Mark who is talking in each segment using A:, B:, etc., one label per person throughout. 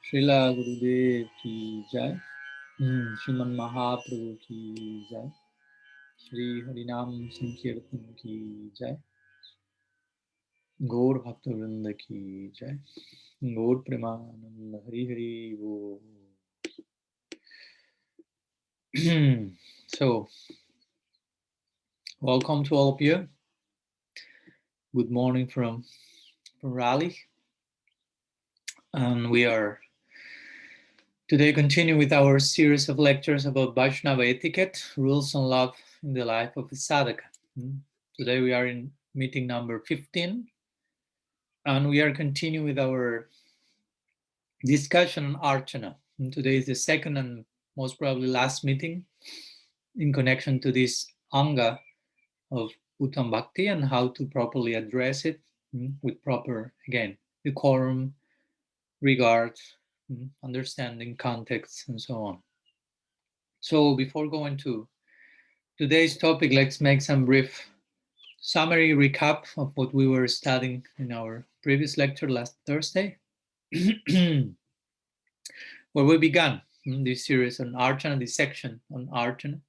A: श्रीला गुरुदेव की जय। श्रीमन महाप्रभु की जय। श्री हरिनाम संकीर्तन की जय। गौर भक्तवृंद की जय। गौर प्रेमानंद हरि हरि वो। So, welcome to all of you. Good morning from Raleigh, and we are today continue with our series of lectures about Vaisnava etiquette, rules and love in the life of a sadhaka. Today we are in meeting number 15, and we are continuing with our discussion on Archana. And today is the second and most probably last meeting in connection to this Anga of Uttam Bhakti and how to properly address it with proper, again, decorum, regard, understanding, context, and so on. So before going to today's topic, let's make some brief summary recap of what we were studying in our previous lecture last Thursday, where we began this series on Archana, this section on Archana.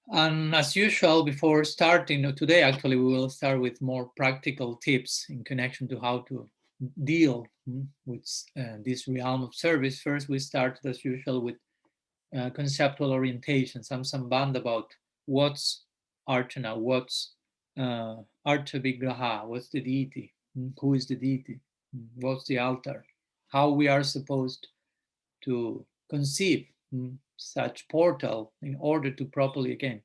A: And as usual, before starting today, actually, we will start with more practical tips in connection to how to deal with this realm of service. First, we start as usual with conceptual orientation, some band about what's Archana, what's Archa Vigraha, what's the deity, who is the deity, what's the altar, how we are supposed to conceive such portal in order to properly, again,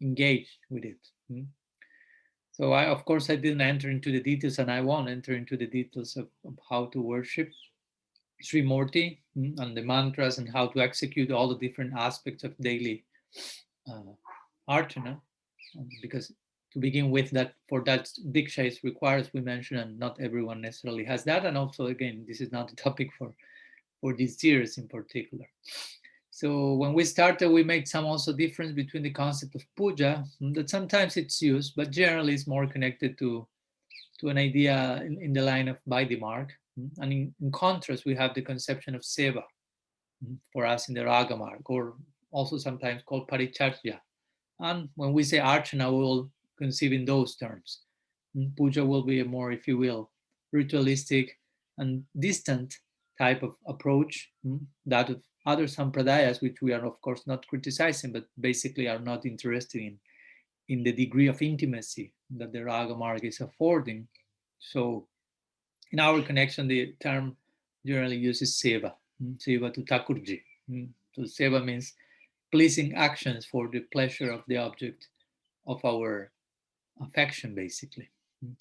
A: engage with it. So of course, I didn't enter into the details, and I won't enter into the details of how to worship Sri Morti and the mantras and how to execute all the different aspects of daily Archana, because to begin with, that for that Diksha is required, as we mentioned, and not everyone necessarily has that. And also, again, this is not a topic for this series in particular. So when we started, we made some also difference between the concept of puja, that sometimes it's used, but generally it's more connected to an idea in the line of by the mark. And in contrast, we have the conception of seva for us in the raga mark, or also sometimes called paricharya. And when we say archana, we will conceive in those terms. Puja will be a more, if you will, ritualistic and distant type of approach, that of other sampradayas, which we are of course not criticizing, but basically are not interested in the degree of intimacy that the raga marg is affording. So in our connection, the term generally uses seva, seva to Thakurji. So seva means pleasing actions for the pleasure of the object of our affection, basically.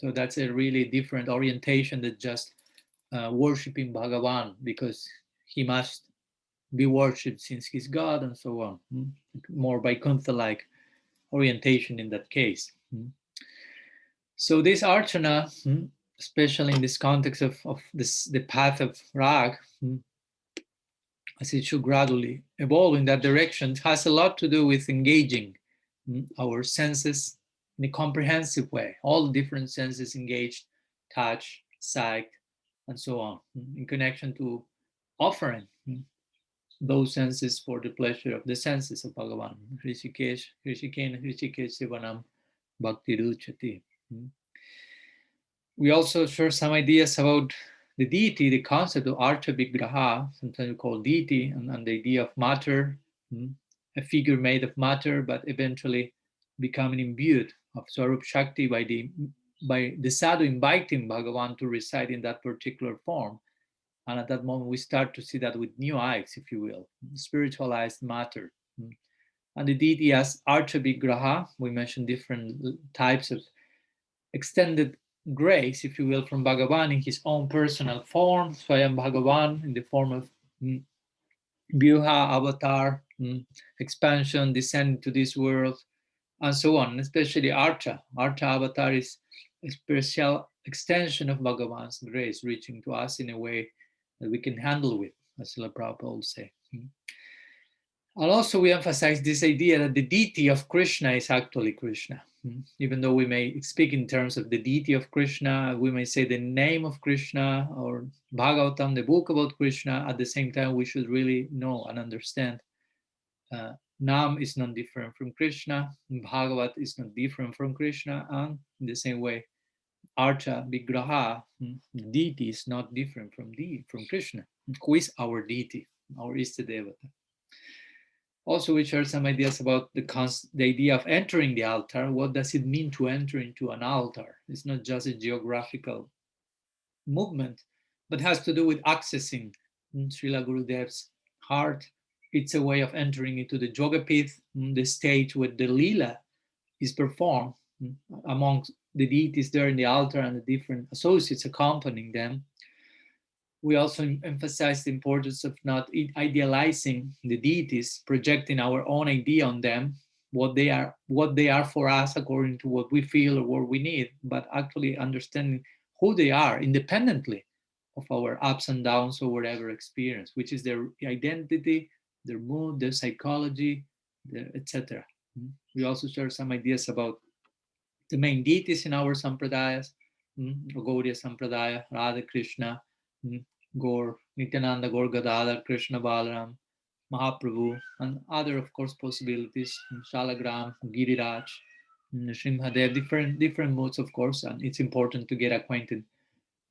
A: So that's a really different orientation than just worshiping Bhagavan because he must be worshipped since he's God and so on. More Vaikuntha-like orientation in that case. So this archana, especially in this context of this, the path of rag, as it should gradually evolve in that direction, has a lot to do with engaging our senses in a comprehensive way. All the different senses engaged, touch, sight, and so on, in connection to offering those senses for the pleasure of the senses of Bhagavan. Hrishikesh, Hrishikesh Sivanam Bhakti Ruchati. We also share some ideas about the deity, the concept of Archa Vigraha, sometimes we call deity, and the idea of matter, a figure made of matter, but eventually becoming imbued of Swarup Shakti by the sadhu inviting Bhagavan to reside in that particular form. And at that moment, we start to see that with new eyes, if you will, spiritualized matter. And the deity as Archa Vigraha, we mentioned different types of extended grace, if you will, from Bhagavan in his own personal form, Swayam Bhagavan in the form of Vyuha, avatar, expansion, descent to this world, and so on, especially Archa. Archa avatar is a special extension of Bhagavan's grace, reaching to us in a way that we can handle with, as Srila Prabhupada will say. And also we emphasize this idea that the deity of Krishna is actually Krishna. Even though we may speak in terms of the deity of Krishna, we may say the name of Krishna or Bhagavatam, the book about Krishna, at the same time we should really know and understand Nam is not different from Krishna, Bhagavat is not different from Krishna, and in the same way, Archa, Vigraha, the deity is not different from Krishna, who is our deity, our Istadevata. Also, we share some ideas about the idea of entering the altar. What does it mean to enter into an altar? It's not just a geographical movement, but has to do with accessing Srila Gurudev's heart. It's a way of entering into the Jogapith, the stage where the Lila is performed amongst the deities there in the altar and the different associates accompanying them. We also emphasize the importance of not idealizing the deities, projecting our own idea on them, what they are for us according to what we feel or what we need, but actually understanding who they are independently of our ups and downs or whatever experience, which is their identity, their mood, their psychology, etc. We also share some ideas about the main deities in our sampradayas, Gaudiya Sampradaya, Radha Krishna, Gaur, Nityananda, Gaur Gadadhar, Krishna Balaram, Mahaprabhu, and other, of course, possibilities, Shalagram, Giriraj, Shrimhadev, different moods, of course, and it's important to get acquainted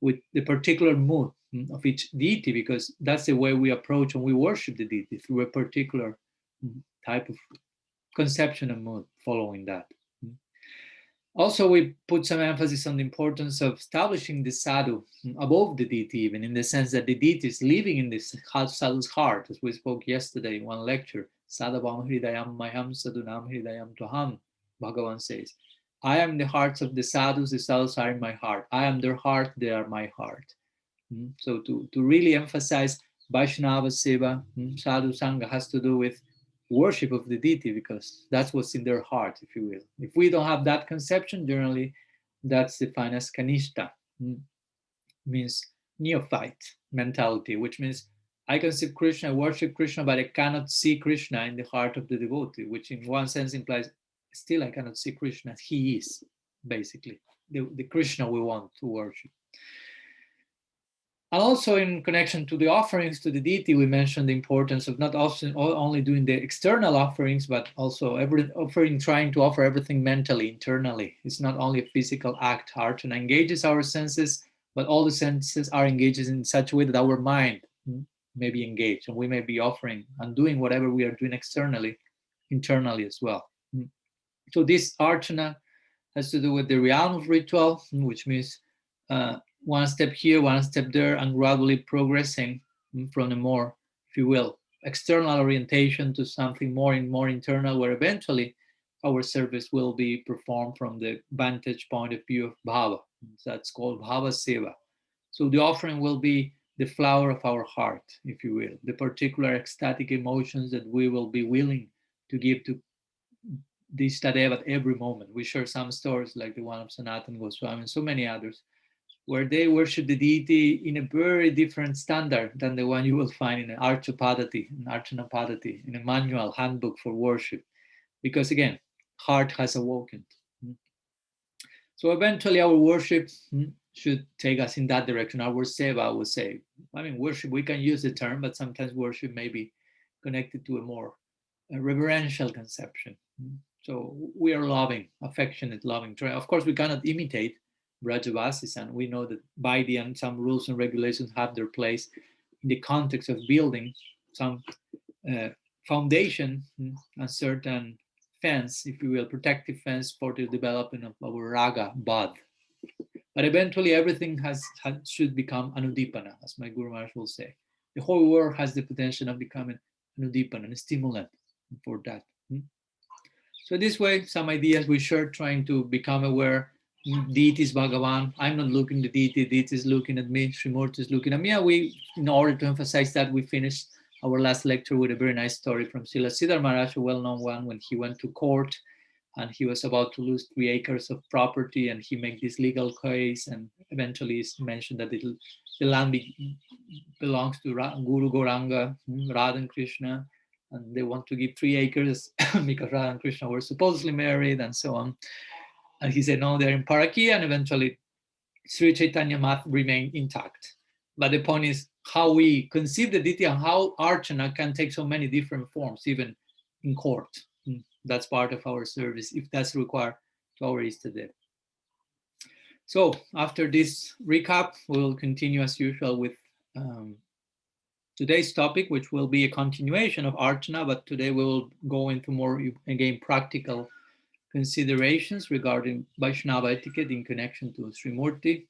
A: with the particular mood of each deity because that's the way we approach and we worship the deity through a particular type of conception and mood following that. Also, we put some emphasis on the importance of establishing the sadhu above the deity, even in the sense that the deity is living in this sadhu's heart, as we spoke yesterday in one lecture. Sadhavam hridayam mayam sadhunam hridayam toham, Bhagavan says. I am the hearts of the sadhus are in my heart. I am their heart, they are my heart. So to really emphasize Vaisnava Seva, Sadhu Sangha has to do with worship of the deity because that's what's in their heart, if you will. If we don't have that conception, generally, that's defined as kanishta, means neophyte mentality, which means I conceive Krishna, I worship Krishna, but I cannot see Krishna in the heart of the devotee, which in one sense implies still I cannot see Krishna as he is, basically, the Krishna we want to worship. And also in connection to the offerings to the deity, we mentioned the importance of not only doing the external offerings, but also trying to offer everything mentally, internally. It's not only a physical act. Archana engages our senses, but all the senses are engaged in such a way that our mind may be engaged, and we may be offering and doing whatever we are doing externally, internally as well. So this archana has to do with the realm of ritual, which means one step here, one step there, and gradually progressing from a more, if you will, external orientation to something more and more internal, where eventually our service will be performed from the vantage point of view of bhava. That's called bhava seva. So the offering will be the flower of our heart, if you will, the particular ecstatic emotions that we will be willing to give to this Tadev at every moment. We share some stories like the one of Sanatan Goswami and so many others, where they worship the deity in a very different standard than the one you will find in an Archapadati, an Archana Padati, in a manual handbook for worship. Because again, heart has awoken. So eventually our worship should take us in that direction. Our seva, I would say. I mean, worship, we can use the term, but sometimes worship may be connected to a more reverential conception. So we are loving, affectionate, loving. Of course, we cannot imitate Brajavasis, and we know that by the end, some rules and regulations have their place in the context of building some foundation, a certain fence, if you will, protective fence for the development of our raga bud. But eventually, everything should become anudipana, as my Guru Maharaj will say. The whole world has the potential of becoming anudipana, a stimulant for that. So this way, some ideas we share, trying to become aware. Deity is Bhagavan. I'm not looking at the deity. Deity is looking at me. Srimurti is looking at me. And in order to emphasize that, we finished our last lecture with a very nice story from Srila Siddhar Maharaj, a well-known one, when he went to court and he was about to lose 3 acres of property, and he made this legal case, and eventually it's mentioned that the land belongs to Guru Gauranga, Radha and Krishna, and they want to give 3 acres because Radha and Krishna were supposedly married and so on. And he said, no, they're in Parakia, and eventually Sri Chaitanya Math remained intact. But the point is how we conceive the deity and how Archana can take so many different forms, even in court. That's part of our service, if that's required to our Istadeva. So after this recap, we'll continue as usual with today's topic, which will be a continuation of Archana, but today we will go into more, again, practical considerations regarding Vaisnava etiquette in connection to Srimurti.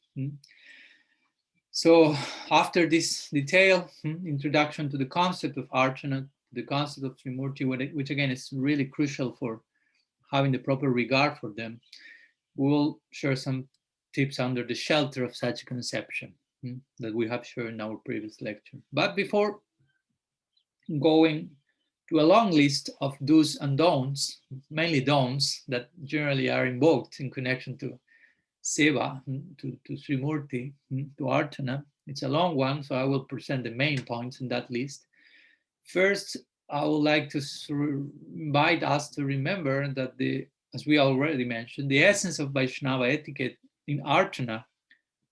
A: So after this detailed introduction to the concept of Archana, the concept of Srimurti, which again is really crucial for having the proper regard for them, we will share some tips under the shelter of such a conception that we have shared in our previous lecture. But before going to a long list of do's and don'ts, mainly don'ts that generally are invoked in connection to Seva, to Srimurti, to Archana. It's a long one, so I will present the main points in that list. First, I would like to invite us to remember that as we already mentioned, the essence of Vaishnava etiquette in Archana,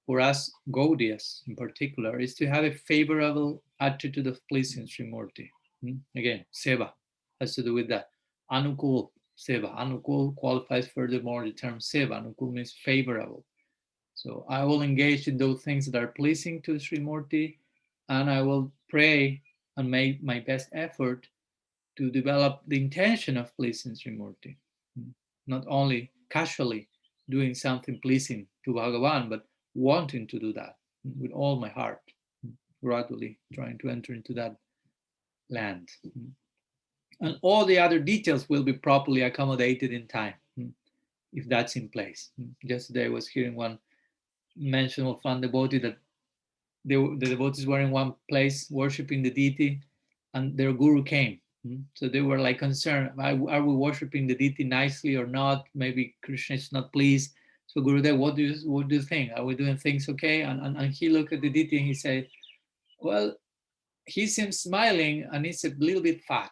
A: for us Gaudiyas in particular, is to have a favorable attitude of pleasing Srimurti. Again, Seva has to do with that. Anukul, Seva. Anukul qualifies furthermore the term Seva. Anukul means favorable. So I will engage in those things that are pleasing to Srimurti, and I will pray and make my best effort to develop the intention of pleasing Srimurti. Not only casually doing something pleasing to Bhagavan, but wanting to do that with all my heart, gradually trying to enter into that land. And all the other details will be properly accommodated in time, if that's in place. Yesterday I was hearing one mention of one devotee that the devotees were in one place worshiping the deity, and their guru came. So they were like concerned, are we worshiping the deity nicely or not? Maybe Krishna is not pleased. So Gurudev, what do you think? Are we doing things okay? And he looked at the deity and he said, well, he seems smiling and he's a little bit fat.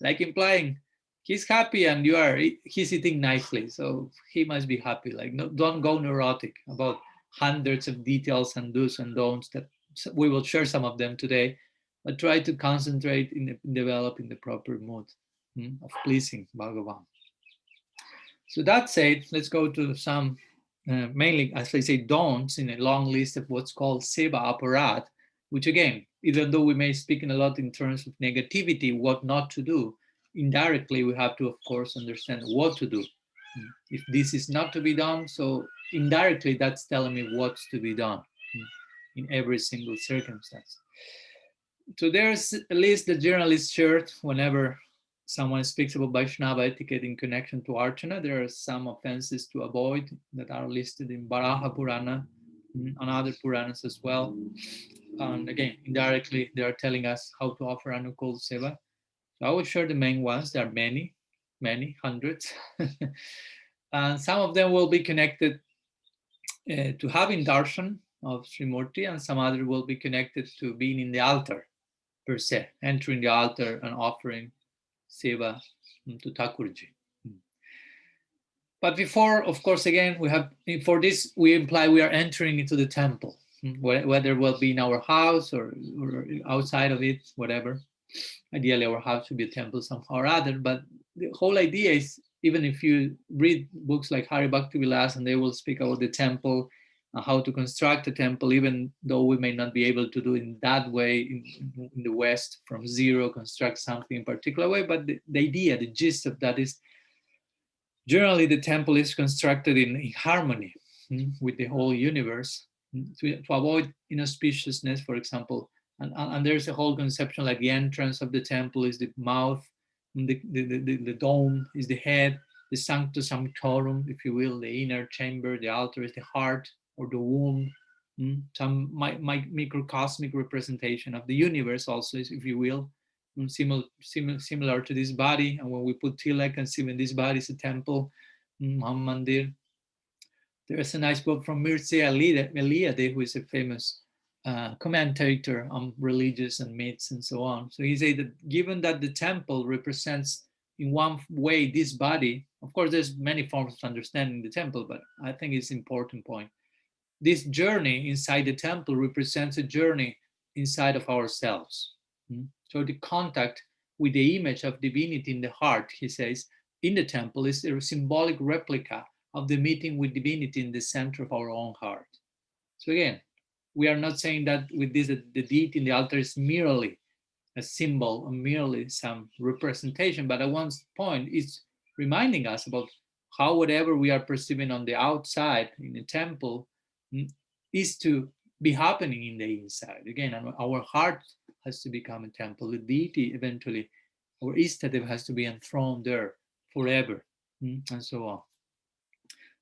A: Like implying he's happy and he's eating nicely, so he must be happy. Like, no, don't go neurotic about hundreds of details and do's and don'ts that we will share some of them today, but try to concentrate in developing the proper mood of pleasing Bhagavan. So that said, let's go to some mainly, as I say, don'ts in a long list of what's called seva aparat, which again, even though we may speak in a lot in terms of negativity, what not to do, indirectly we have to, of course, understand what to do. If this is not to be done, so indirectly that's telling me what's to be done in every single circumstance. So there's a list that journalists shared whenever someone speaks about Vaishnava etiquette in connection to Archana. There are some offenses to avoid that are listed in Varaha Purana and other Puranas as well. And again, indirectly, they are telling us how to offer Anukul Seva. So I will share the main ones. There are many, hundreds. And some of them will be connected to having darshan of Srimurti, and some other will be connected to being in the altar per se, entering the altar and offering seva to Thakurji. But before, of course, again, for this, we imply we are entering into the temple, whether it will be in our house or outside of it, whatever. Ideally, our house should be a temple somehow or other, but the whole idea is, even if you read books like Hari Bhakti Vilas, and they will speak about the temple, how to construct a temple, even though we may not be able to do it in that way in the West, from zero, construct something in particular way, but the idea, the gist of that is, generally the temple is constructed in harmony with the whole universe to avoid inauspiciousness, for example. And there's a whole conception like the entrance of the temple is the mouth, the dome is the head, the sanctum sanctorum, if you will, the inner chamber, the altar is the heart or the womb, some microcosmic representation of the universe also, if you will, similar to this body. And when we put tilak and see when this body is a temple, Mandir. There's a nice quote from Mircea Eliade, who is a famous commentator on religious and myths and so on. So he said that given that the temple represents in one way this body, of course there's many forms of understanding the temple, but I think it's an important point. This journey inside the temple represents a journey inside of ourselves. So the contact with the image of divinity in the heart, he says, in the temple is a symbolic replica of the meeting with divinity in the center of our own heart. So again, we are not saying that with this that the deity in the altar is merely a symbol or merely some representation, but at one point it's reminding us about how whatever we are perceiving on the outside in the temple is to be happening in the inside. Again, our heart has to become a temple. The deity eventually, our Istadev has to be enthroned there forever, and so on.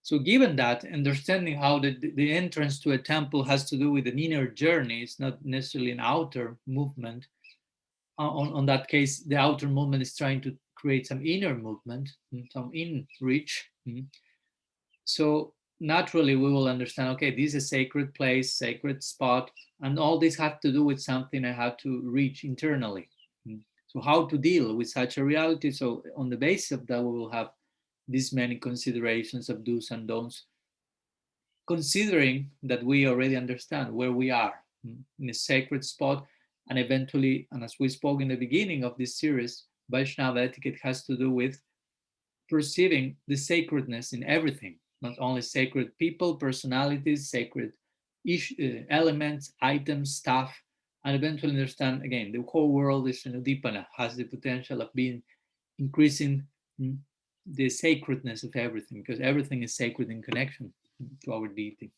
A: So given that, understanding how the entrance to a temple has to do with an inner journey, it's not necessarily an outer movement. On that case, the outer movement is trying to create some inner movement, some in reach. So naturally we will understand, okay, this is a sacred place, sacred spot, and all this have to do with something I have to reach internally. So how to deal with such a reality? So on the basis of that, we will have these many considerations of do's and don'ts, considering that we already understand where we are in a sacred spot. And eventually, and as we spoke in the beginning of this series, Vaisnava etiquette has to do with perceiving the sacredness in everything, not only sacred people, personalities, sacred elements, items, stuff, and eventually understand again the whole world is Dipana, has the potential of being increasing the sacredness of everything, because everything is sacred in connection to our deity.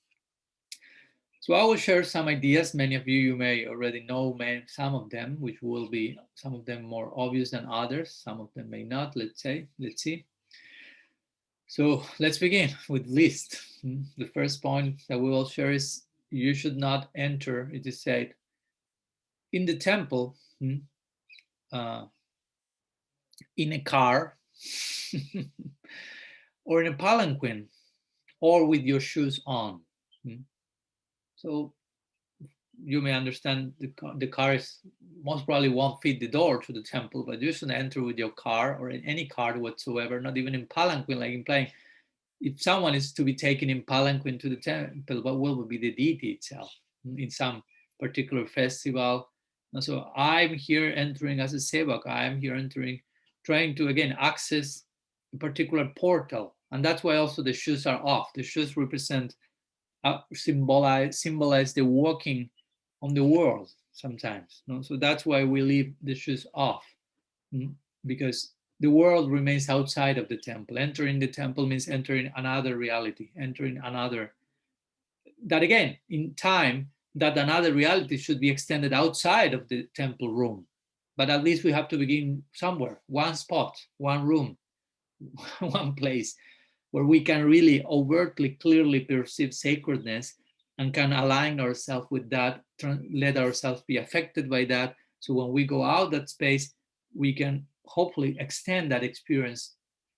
A: So I will share some ideas. Many of you may already know some of them, which will be some of them more obvious than others. Some of them may not. Let's see. So let's begin with list. The first point that we will share is you should not enter, it is said, in the temple, uh, in a car, or in a palanquin, or with your shoes on. So you may understand the car is most probably won't fit the door to the temple, but you shouldn't enter with your car or in any car whatsoever, not even in palanquin, like implying if someone is to be taken in palanquin to the temple, what will be the deity itself in some particular festival. And so I'm here entering as a sevak, I'm here entering, trying to again access a particular portal. And that's why also the shoes are off. The shoes represent, symbolize the walking on the world sometimes. So that's why we leave the shoes off, because the world remains outside of the temple. Entering the temple means entering another reality, entering another, that again, in time, that another reality should be extended outside of the temple room. But at least we have to begin somewhere, one spot, one room, one place where we can really overtly, clearly perceive sacredness and can align ourselves with that, let ourselves be affected by that. So when we go out that space, we can hopefully extend that experience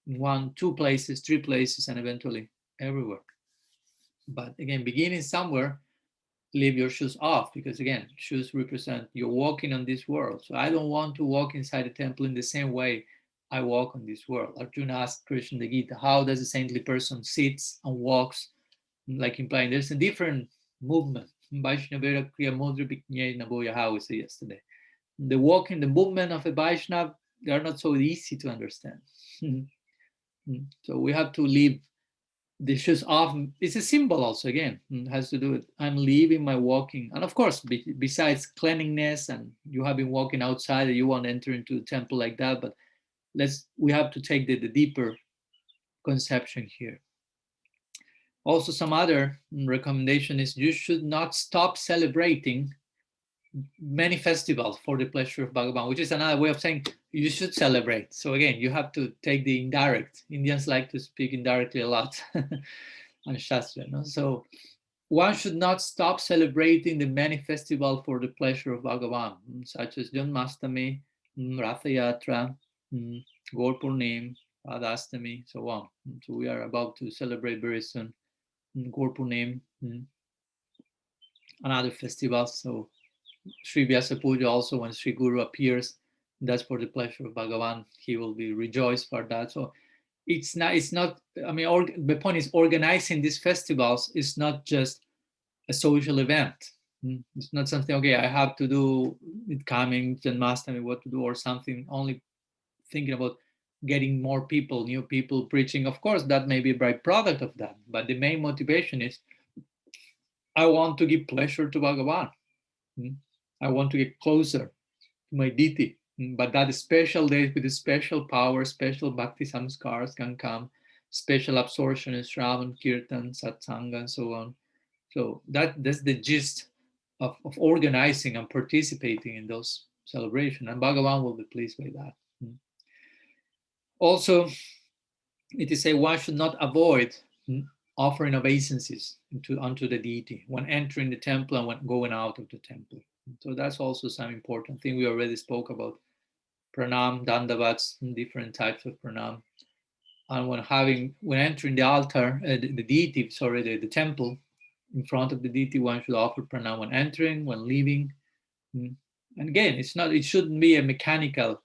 A: in 1, 2 places, 3 places, and eventually everywhere. But again, beginning somewhere, leave your shoes off, because again, shoes represent you're walking on this world. So I don't want to walk inside the temple in the same way I walk on this world. Arjuna asked Krishna the Gita, how does a saintly person sits and walks, like implying there's a different movement. Vaishnavera Kriya Mudra Bhiknya Naboya, how we say yesterday. The walking, the movement of a Vaishnav, they are not so easy to understand. So we have to leave the shoes off. It's a symbol also, again, it has to do with I'm leaving my walking. And of course, besides cleanliness, and you have been walking outside, you won't enter into a temple like that, but we have to take the deeper conception here. Also, some other recommendation is you should not stop celebrating many festivals for the pleasure of Bhagavan, which is another way of saying you should celebrate. So again, you have to take the indirect. Indians like to speak indirectly a lot on Shastra. So one should not stop celebrating the many festivals for the pleasure of Bhagavan, such as Janmastami, Ratha Yatra, Gaur Purnim, Radhastami, so on. So we are about to celebrate very soon Gaur Purnim. Another festival. So Sri Vyasa Puja also, when Sri Guru appears, that's for the pleasure of Bhagavan. He will be rejoiced for that. So it's not, I mean, the point is organizing these festivals is not just a social event. It's not something, okay, I have to do it coming, then must tell me what to do or something, only thinking about getting more people, new people preaching. Of course, that may be a byproduct of that. But the main motivation is I want to give pleasure to Bhagavan. I want to get closer to my deity. But that special day with the special power, special bhakti samskars can come, special absorption in Shravan, Kirtan, Satsanga, and so on. So that's the gist of organizing and participating in those celebrations. And Bhagavan will be pleased by that. Also, it is said one should not avoid offering obeisances unto the deity when entering the temple and when going out of the temple. So that's also some important thing. We already spoke about pranam, dandavats, different types of pranam. And when entering the altar, the deity, sorry, the temple, in front of the deity, one should offer pranam when entering, when leaving. And again, it shouldn't be a mechanical,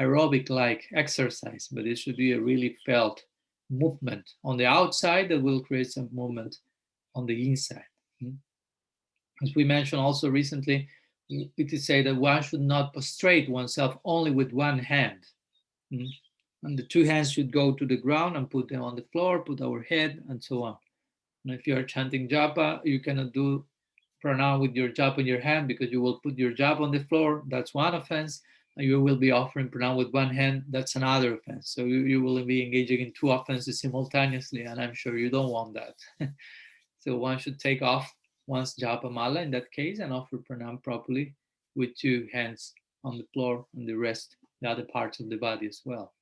A: aerobic like exercise, but it should be a really felt movement on the outside that will create some movement on the inside. As we mentioned also recently, it is said that one should not prostrate oneself only with one hand. And the two hands should go to the ground and put them on the floor, put our head, and so on. And if you are chanting japa, you cannot do pranam with your japa in your hand because you will put your japa on the floor. That's one offense. And you will be offering pranam with one hand. That's another offense. So you will be engaging in two offenses simultaneously, and I'm sure you don't want that. So one should take off one's japa mala in that case and offer pranam properly with two hands on the floor and the rest, the other parts of the body as well.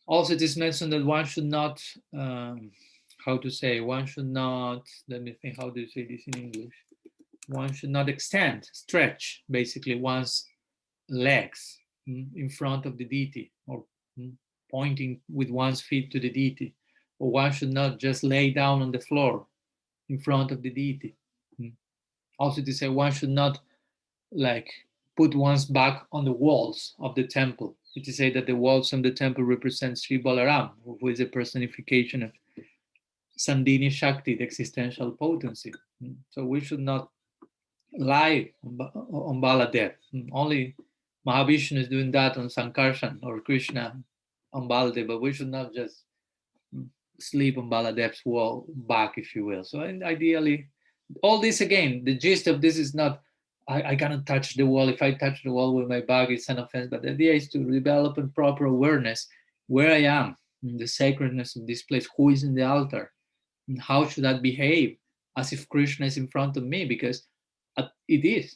A: Also, it is mentioned that one should not, how to say, one should not, let me think, how do you say this in English? One should not extend, stretch, basically, one's legs in front of the deity or pointing with one's feet to the deity. Or one should not just lay down on the floor in front of the deity. Also, to say one should not like put one's back on the walls of the temple. It is said that the walls of the temple represent Sri Balaram, who is a personification of Sandhini Shakti, the existential potency. So we should not lie on Baladev. Only Mahavishnu is doing that on Sankarshan or Krishna on Baladev, but we should not just sleep on Baladev's wall back, if you will. So ideally, all this again, the gist of this is not I cannot touch the wall. If I touch the wall with my back, it's an offense. But the idea is to develop a proper awareness where I am, in the sacredness of this place, who is in the altar, and how should I behave as if Krishna is in front of me, because it is.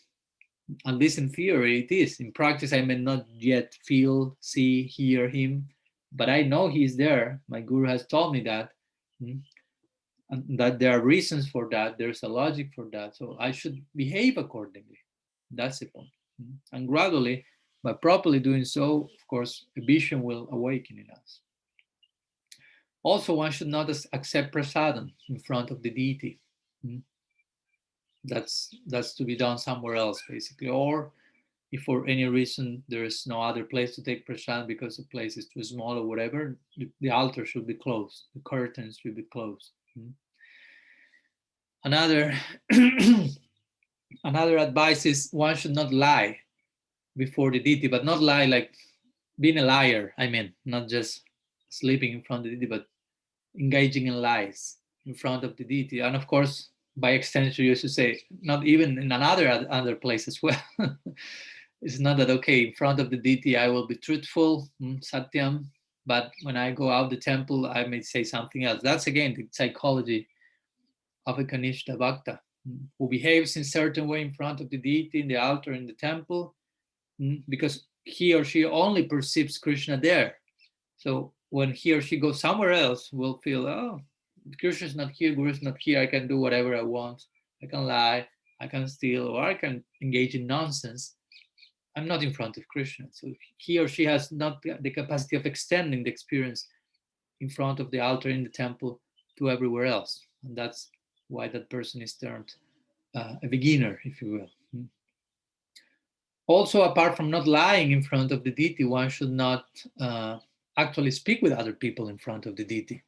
A: At least in theory, it is. In practice, I may not yet feel, see, hear him, but I know he's there. My guru has told me that. And that there are reasons for that, there's a logic for that, so I should behave accordingly. That's the point. And gradually, by properly doing so, of course, a vision will awaken in us. Also, one should not accept prasadam in front of the deity. That's to be done somewhere else, basically. Or if for any reason there is no other place to take prasad because the place is too small or whatever, the altar should be closed, the curtains should be closed. Another another advice is one should not lie before the deity, but not lie like being a liar. I mean, not just sleeping in front of the deity, but engaging in lies in front of the deity. And of course, by extension, you should say not even in other place as well. It's not that okay in front of the deity I will be truthful, satyam, but when I go out the temple I may say something else. That's again the psychology of a Kanishta Bhakta, who behaves in a certain way in front of the deity, in the altar, in the temple, because he or she only perceives Krishna there. So when he or she goes somewhere else, will feel, oh, Krishna is not here, Guru is not here, I can do whatever I want. I can lie, I can steal, or I can engage in nonsense. I'm not in front of Krishna. So he or she has not the capacity of extending the experience in front of the altar in the temple to everywhere else. And that's why that person is termed a beginner, if you will. Also, apart from not lying in front of the deity, one should not actually speak with other people in front of the deity.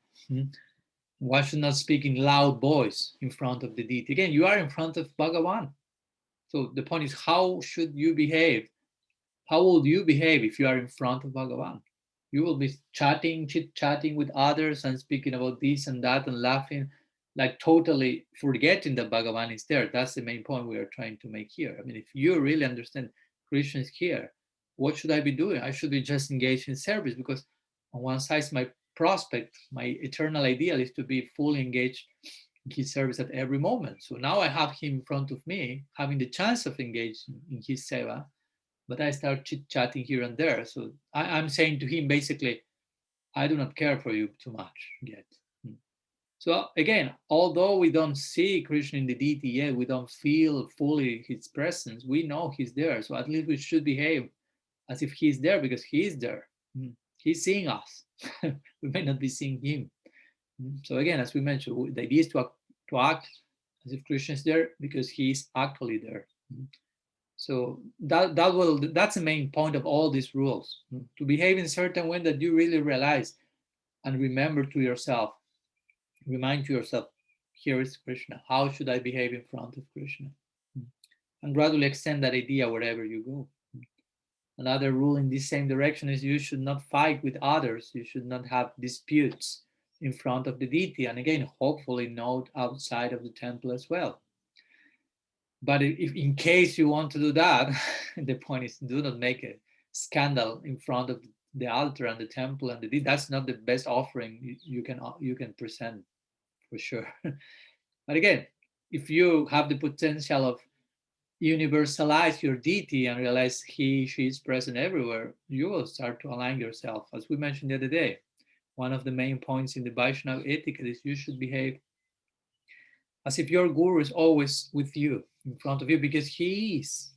A: One should not speak in loud voice in front of the deity. Again, you are in front of Bhagavan. So the point is, how should you behave? How would you behave if you are in front of Bhagavan? You will be chatting, chit-chatting with others and speaking about this and that and laughing, like totally forgetting that Bhagavan is there. That's the main point we are trying to make here. I mean, if you really understand Krishna is here, what should I be doing? I should be just engaged in service, because on one side, my prospect, my eternal ideal is to be fully engaged in his service at every moment. So now I have him in front of me, having the chance of engaging in his seva, but I start chit-chatting here and there. So I'm saying to him basically, I do not care for you too much yet. So again, although we don't see Krishna in the deity yet, we don't feel fully his presence, we know he's there. So at least we should behave as if he's there, because he is there. He's seeing us. We may not be seeing him. So again, as we mentioned, the idea is to act as if Krishna is there because he is actually there. So that's the main point of all these rules, to behave in a certain way that you really realize and remember to yourself, remind to yourself, here is Krishna. How should I behave in front of Krishna? And gradually extend that idea wherever you go. Another rule in this same direction is you should not fight with others. You should not have disputes in front of the deity. And again, hopefully not outside of the temple as well. But if in case you want to do that, the point is, do not make a scandal in front of the altar and the temple and that's not the best offering you can present, for sure. But again, if you have the potential of universalize your deity and realize she is present everywhere, you will start to align yourself. As we mentioned the other day, one of the main points in the Vaisnava etiquette is you should behave as if your guru is always with you, in front of you, because he is.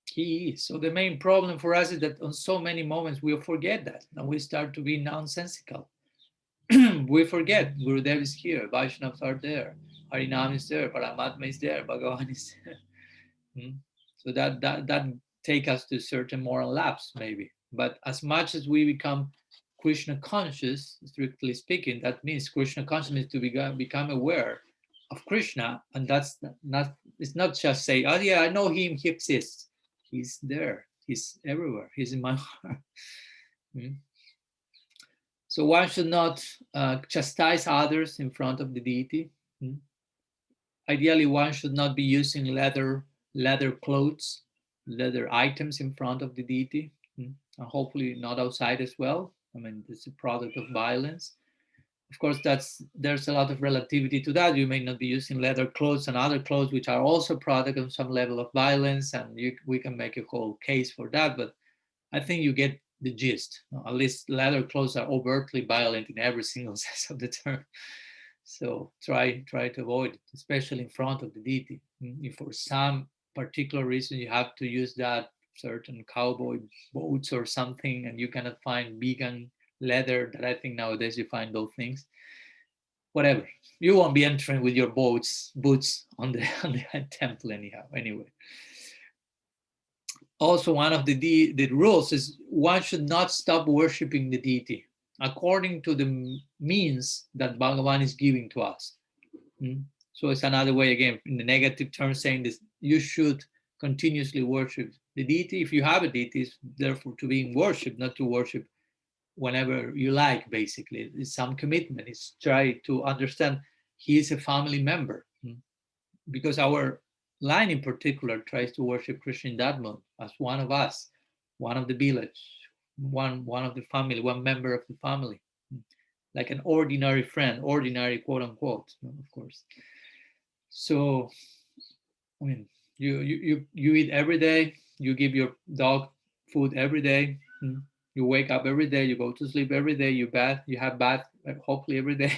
A: He is. So the main problem for us is that on so many moments we forget that and we start to be nonsensical. We forget Gurudev is here, Vaishnavas are there, Harinam is there, Paramatma is there, Bhagavan is there. So that take us to certain moral lapse, maybe. But as much as we become Krishna conscious, strictly speaking, that means Krishna consciousness to become aware of Krishna, and that's not. It's not just say, "Oh yeah, I know him. He exists. He's there. He's everywhere. He's in my heart." So one should not chastise others in front of the deity. Ideally, one should not be using leather clothes, leather items in front of the deity, and hopefully not outside as well. I mean, it's a product of violence. Of course, there's a lot of relativity to that. You may not be using leather clothes and other clothes which are also product of some level of violence, and we can make a whole case for that. But I think you get the gist. At least leather clothes are overtly violent in every single sense of the term. So try to avoid it, especially in front of the deity. If for some particular reason you have to use that certain cowboy boots or something, and you cannot find vegan leather, that I think nowadays you find those things. Whatever, you won't be entering with your boots on the temple anyhow. Anyway, also one of the rules is one should not stop worshiping the deity according to the means that Bhagavan is giving to us. So it's another way, again, in the negative terms, saying this: you should continuously worship the deity. If you have a deity, it's therefore to be in worship, not to worship whenever you like, basically. It's some commitment. It's try to understand he is a family member. Because our line in particular tries to worship Krishna in that mode, as one of us, one of the village, one of the family, one member of the family, like an ordinary friend, ordinary quote unquote, of course. So, I mean, you eat every day, you give your dog food every day, you wake up every day, you go to sleep every day, you have bath hopefully every day.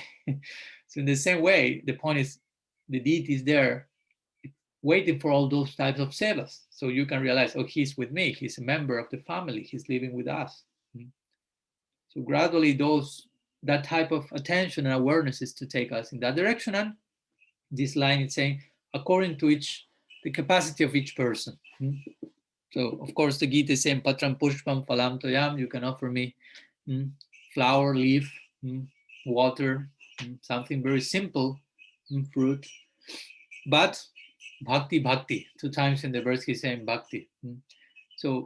A: So in the same way, the point is the deity is there waiting for all those types of sevas. So you can realize, oh, he's with me, he's a member of the family, he's living with us. So gradually that type of attention and awareness is to take us in that direction. And this line is saying, according to the capacity of each person. So, of course, the Gita is saying, Patram Pushpam Phalam Toyam, you can offer me flower, leaf, water, something very simple, fruit. But bhakti, bhakti, 2 times in the verse he's saying bhakti. So,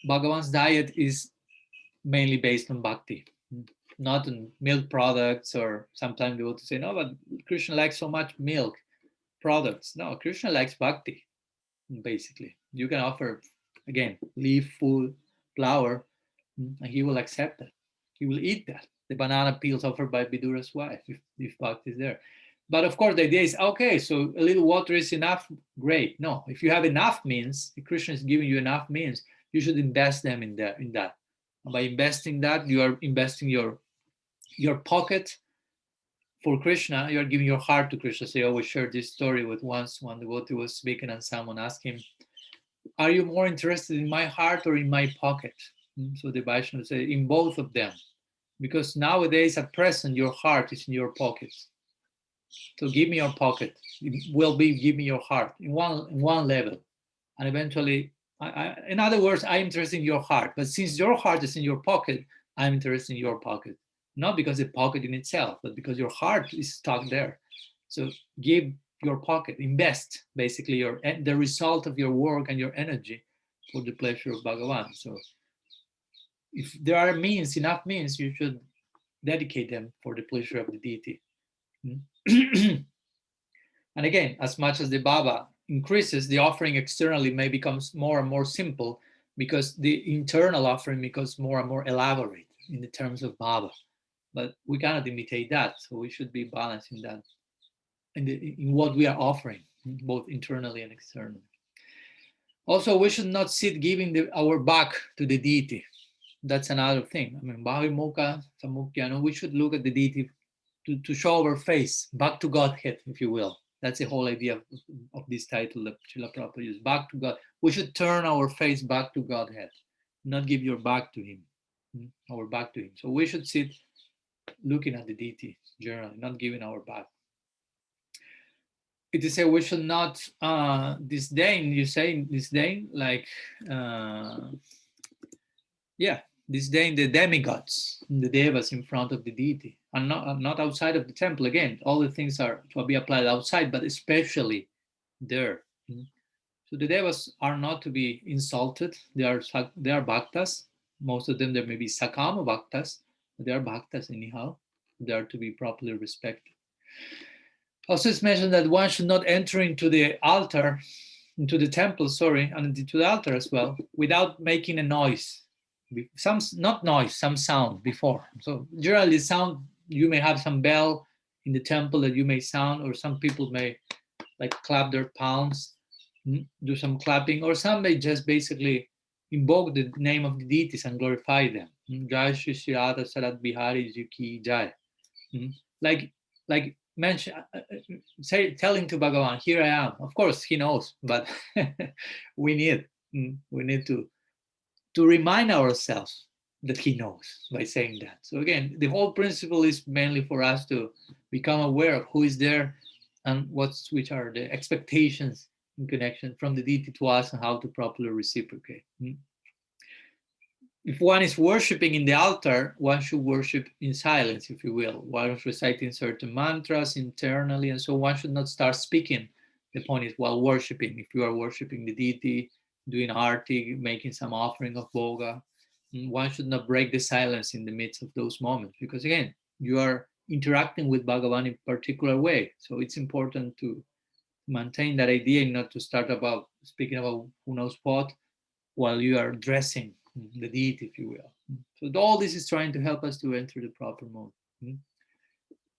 A: Bhagavan's diet is mainly based on bhakti, not on milk products, or sometimes they want to say, no, but Krishna likes so much milk products. No, Krishna likes bhakti, basically. You can offer, again, leaf, food, flower, and he will accept that. He will eat that. The banana peels offered by Vidura's wife, if bhakti is there. But of course, the idea is, okay, so a little water is enough, great. No, if you have enough means, if Krishna is giving you enough means, you should invest them in that. And by investing that, you are investing your pocket for Krishna. You are giving your heart to Krishna. So I always share this story with one devotee was speaking, and someone asked him, are you more interested in my heart or in my pocket? So the Vaishnava said, in both of them. Because nowadays, at present, your heart is in your pocket. So give me your pocket. It will be give me your heart in one level. And eventually, in other words, I'm interested in your heart. But since your heart is in your pocket, I'm interested in your pocket. Not because the pocket in itself, but because your heart is stuck there. So give your pocket, invest basically the result of your work and your energy for the pleasure of Bhagavan. So if there are enough means, you should dedicate them for the pleasure of the deity. And again, as much as the Baba increases, the offering externally may become more and more simple, because the internal offering becomes more and more elaborate in the terms of Baba. But we cannot imitate that, so we should be balanced in that, in what we are offering, both internally and externally. Also, we should not sit giving our back to the deity. That's another thing. I mean, Bhavimukha Samukhya, we should look at the deity to show our face, back to Godhead, if you will. That's the whole idea of this title that Srila Prabhupada used, back to God. We should turn our face back to Godhead, not give your back to Him, our back to Him. So we should sit looking at the deity generally, not giving our back. It is said we should not disdain, you say disdain, like, disdain the demigods, the devas in front of the deity, and not outside of the temple. Again, all the things are to be applied outside, but especially there. So the devas are not to be insulted. They are bhaktas. Most of them, there may be sakama bhaktas, but they are bhaktas anyhow. They are to be properly respected. Also, it's mentioned that one should not enter into the altar, into the temple, and into the altar as well, without making a noise. Some sound before. So generally, sound, you may have some bell in the temple that you may sound, or some people may like clap their palms, do some clapping, or some may just basically invoke the name of the deities and glorify them. Jai Shri Shri Radha Sarat Bihari Ji Ki Jai. Like mention, telling to Bhagavan, here I am. Of course, he knows, but we need to remind ourselves that he knows by saying that. So again, the whole principle is mainly for us to become aware of who is there and which are the expectations in connection from the deity to us, and how to properly reciprocate. If one is worshiping in the altar, one should worship in silence, if you will. One is reciting certain mantras internally, and so one should not start speaking. The point is, while worshiping, if you are worshiping the deity, doing arti, making some offering of bhoga, one should not break the silence in the midst of those moments, because again, you are interacting with Bhagavan in a particular way. So it's important to maintain that idea and not to start speaking about who knows what while you are dressing the deity, if you will. So all this is trying to help us to enter the proper mode.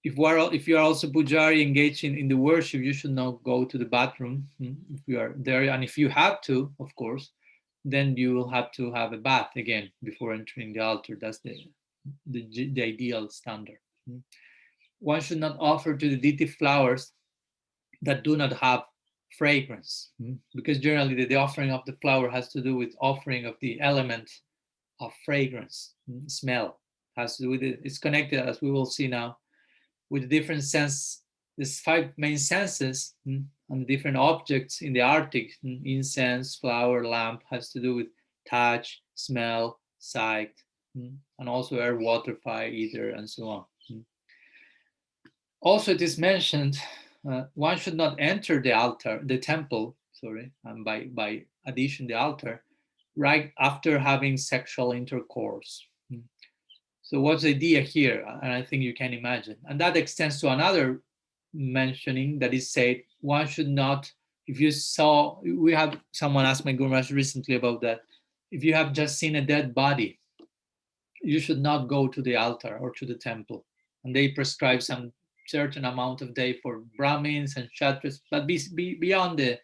A: If you are also pujari engaged in the worship, you should not go to the bathroom if you are there. And if you have to, of course, then you will have to have a bath again before entering the altar. That's the ideal standard. One should not offer to the deity flowers that do not have fragrance, because generally the offering of the flower has to do with offering of the element of fragrance, smell, has to do with it. It's connected, as we will see now, with the different sense. These 5 main senses and the different objects in the Arctic, incense, flower, lamp, has to do with touch, smell, sight, and also air, water, fire, ether, and so on. Also, it is mentioned one should not enter the temple, and by addition, the altar, right after having sexual intercourse. So what's the idea here? And I think you can imagine. And that extends to another mentioning that is said, one should not, if you saw, we have someone asked my Gurmas recently about that. If you have just seen a dead body, you should not go to the altar or to the temple. And they prescribe some certain amount of day for Brahmins and Kshatriyas, but beyond the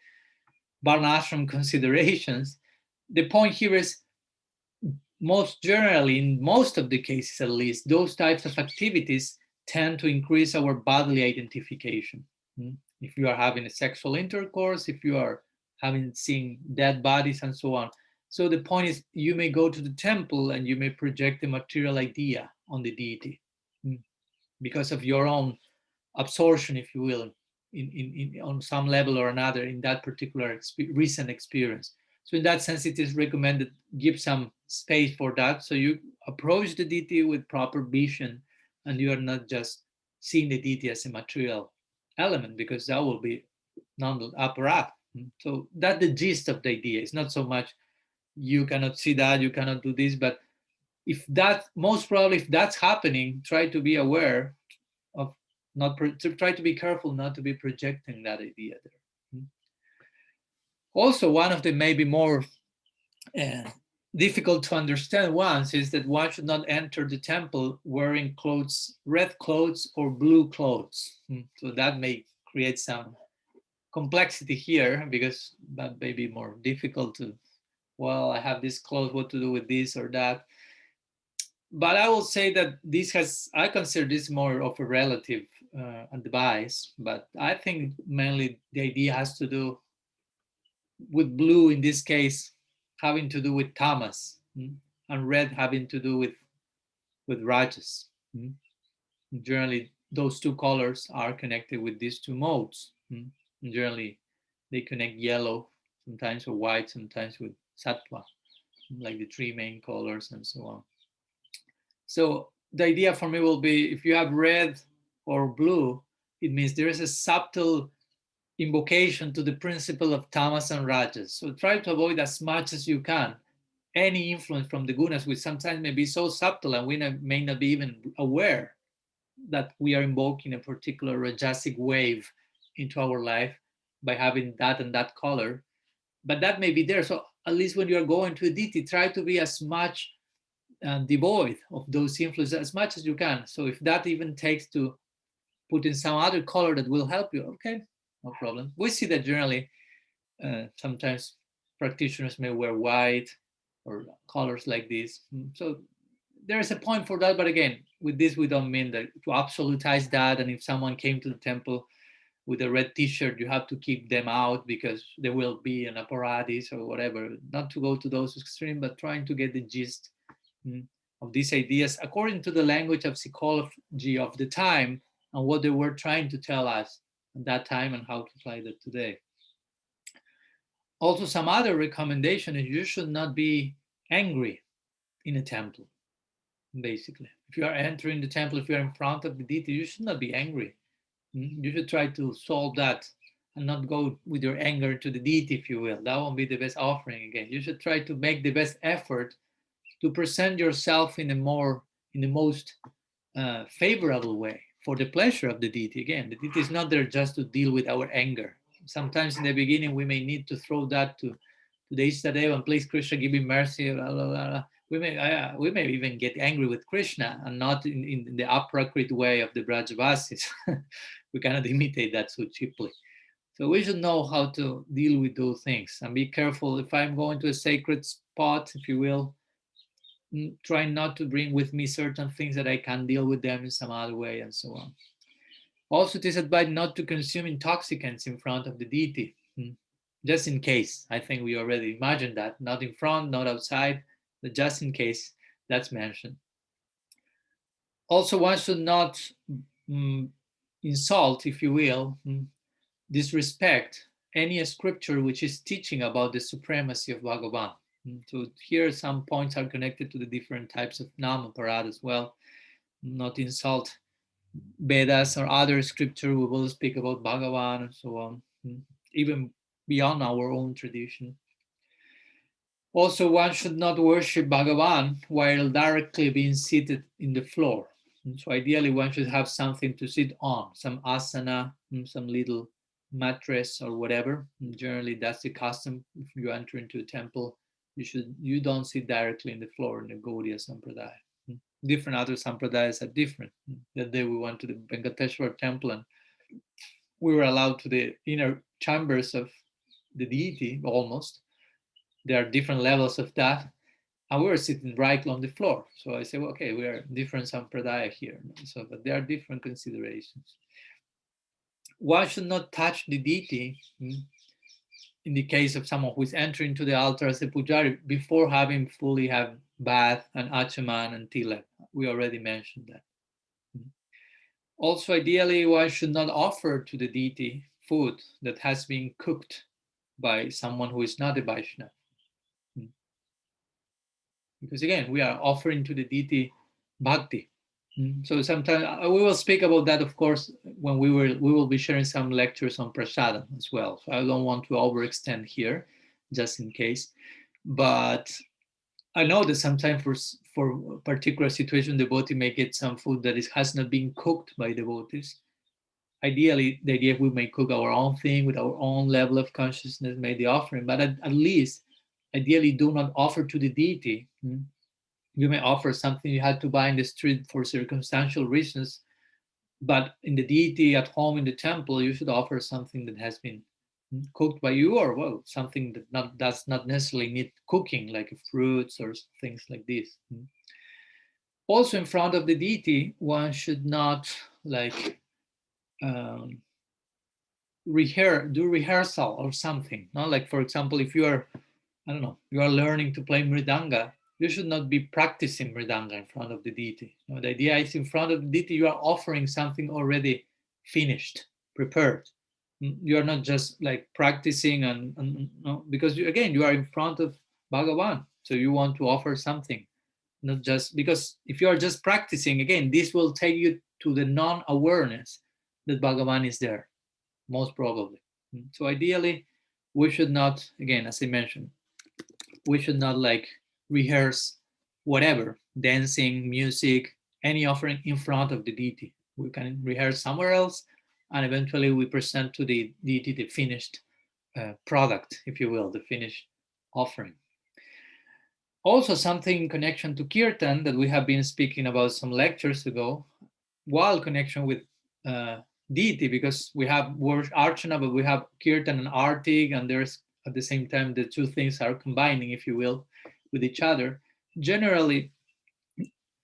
A: Varnashram considerations, the point here is most generally, in most of the cases at least, those types of activities tend to increase our bodily identification. If you are having a sexual intercourse, if you are seeing dead bodies and so on. So the point is, you may go to the temple and you may project a material idea on the deity because of your own absorption, if you will, on some level or another in that particular recent experience. So in that sense, it is recommended give some space for that. So you approach the deity with proper vision, and you are not just seeing the deity as a material element, because that will be non-apparat. So that's the gist of the idea. It's not so much you cannot see that, you cannot do this, but if that, most probably if that's happening, try to be aware of to try to be careful not to be projecting that idea there. Also, one of the maybe more difficult to understand ones is that one should not enter the temple wearing clothes, red clothes or blue clothes. So that may create some complexity here, because that may be more difficult to, well, I have this clothes, what to do with this or that. But I will say that I consider this more of a relative advice, but I think mainly the idea has to do with blue, in this case, having to do with tamas, and red having to do with rajas. Generally, those two colors are connected with these two modes. Generally, they connect yellow, sometimes with white, sometimes with sattva, like the three main colors and so on. So the idea for me will be, if you have red or blue, it means there is a subtle invocation to the principle of tamas and rajas. So try to avoid as much as you can any influence from the gunas, which sometimes may be so subtle and we may not be even aware that we are invoking a particular rajasic wave into our life by having that and that color. But that may be there. So at least when you are going to a deity, try to be as much devoid of those influences as much as you can. So if that even takes to put in some other color that will help you, okay, no problem. We see that generally sometimes practitioners may wear white or colors like this. So there is a point for that, but again, with this we don't mean that to absolutize that, and if someone came to the temple with a red t-shirt, you have to keep them out because there will be an apparatus or whatever. Not to go to those extremes, but trying to get the gist of these ideas according to the language of psychology of the time and what they were trying to tell us at that time and how to apply that today. Also, some other recommendation is you should not be angry in a temple, basically. If you are entering the temple, if you are in front of the deity, you should not be angry. You should try to solve that and not go with your anger to the deity, if you will. That won't be the best offering again. You should try to make the best effort to present yourself in the most favorable way for the pleasure of the deity. Again, the deity is not there just to deal with our anger. Sometimes in the beginning we may need to throw that to the Ishtadev and please Krishna give me mercy. Blah, blah, blah. We may even get angry with Krishna and not in the aprakrit way of the Brajavasis. We cannot imitate that so cheaply. So we should know how to deal with those things and be careful. If I'm going to a sacred spot, if you will, try not to bring with me certain things that I can deal with them in some other way and so on. Also, it is advised not to consume intoxicants in front of the deity, just in case. I think we already imagined that, not in front, not outside, but just in case that's mentioned. Also, one should not insult, if you will, disrespect any scripture which is teaching about the supremacy of Bhagavan. So here some points are connected to the different types of Namaparad as well. Not insult Vedas or other scripture. We will speak about Bhagavan and so on, even beyond our own tradition. Also, one should not worship Bhagavan while directly being seated in the floor. So ideally, one should have something to sit on, some asana, some little mattress or whatever. And generally, that's the custom. If you enter into a temple, you don't sit directly in the floor in the Gaudiya Sampradaya. Different other sampradayas are different. That day we went to the Venkateshwar temple and we were allowed to the inner chambers of the deity almost. There are different levels of that, and we were sitting right on the floor. So I said, well, okay, we are different sampradaya here. So, but there are different considerations. One should not touch the deity in the case of someone who is entering to the altar as a pujari before having fully have bath and achaman and tilak. We already mentioned that. Also, ideally, one should not offer to the deity food that has been cooked by someone who is not a Vaishnava. Because again, we are offering to the deity bhakti. So sometimes we will speak about that, of course, when we will be sharing some lectures on prasadam as well. So I don't want to overextend here, just in case. But I know that sometimes for a particular situation, the devotee may get some food that has not been cooked by devotees. Ideally, the idea we may cook our own thing with our own level of consciousness, make the offering, but at least, ideally, do not offer to the deity. You may offer something you had to buy in the street for circumstantial reasons, but in the deity at home in the temple, you should offer something that has been cooked by you, or well, something that does not necessarily need cooking, like fruits or things like this. Also, in front of the deity, one should not like do rehearsal or something. No, like for example, if you are, I don't know, you are learning to play mridanga, you should not be practicing mridanga in front of the deity. The idea is in front of the deity, you are offering something already finished, prepared. You are not just like practicing and no, because again, you are in front of Bhagavan. So you want to offer something, not just because if you are just practicing, again, this will take you to the non-awareness that Bhagavan is there, most probably. So ideally, we should not, again, as I mentioned, we should not like rehearse whatever, dancing, music, any offering in front of the deity. We can rehearse somewhere else, and eventually we present to the deity the finished product, if you will, the finished offering. Also, something in connection to kirtan that we have been speaking about some lectures ago, while connection with deity, because we have word archana, but we have kirtan and artik, and there's at the same time the two things are combining, if you will, with each other. Generally,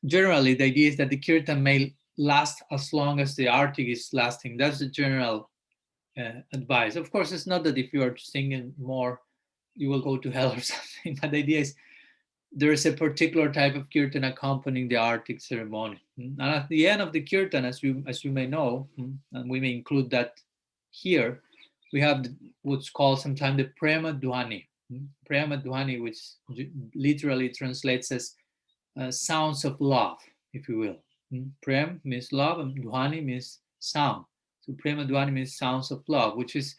A: the idea is that the kirtan may last as long as the artik is lasting. That's the general advice. Of course, it's not that if you are singing more, you will go to hell or something. But the idea is there is a particular type of kirtan accompanying the artik ceremony. And at the end of the kirtan, as you may know, and we may include that here, we have what's called sometimes the prema dhwani. Prema dhwani, which literally translates as sounds of love, if you will. Prem means love, and dhwani means sound. So prema dhwani means sounds of love, which is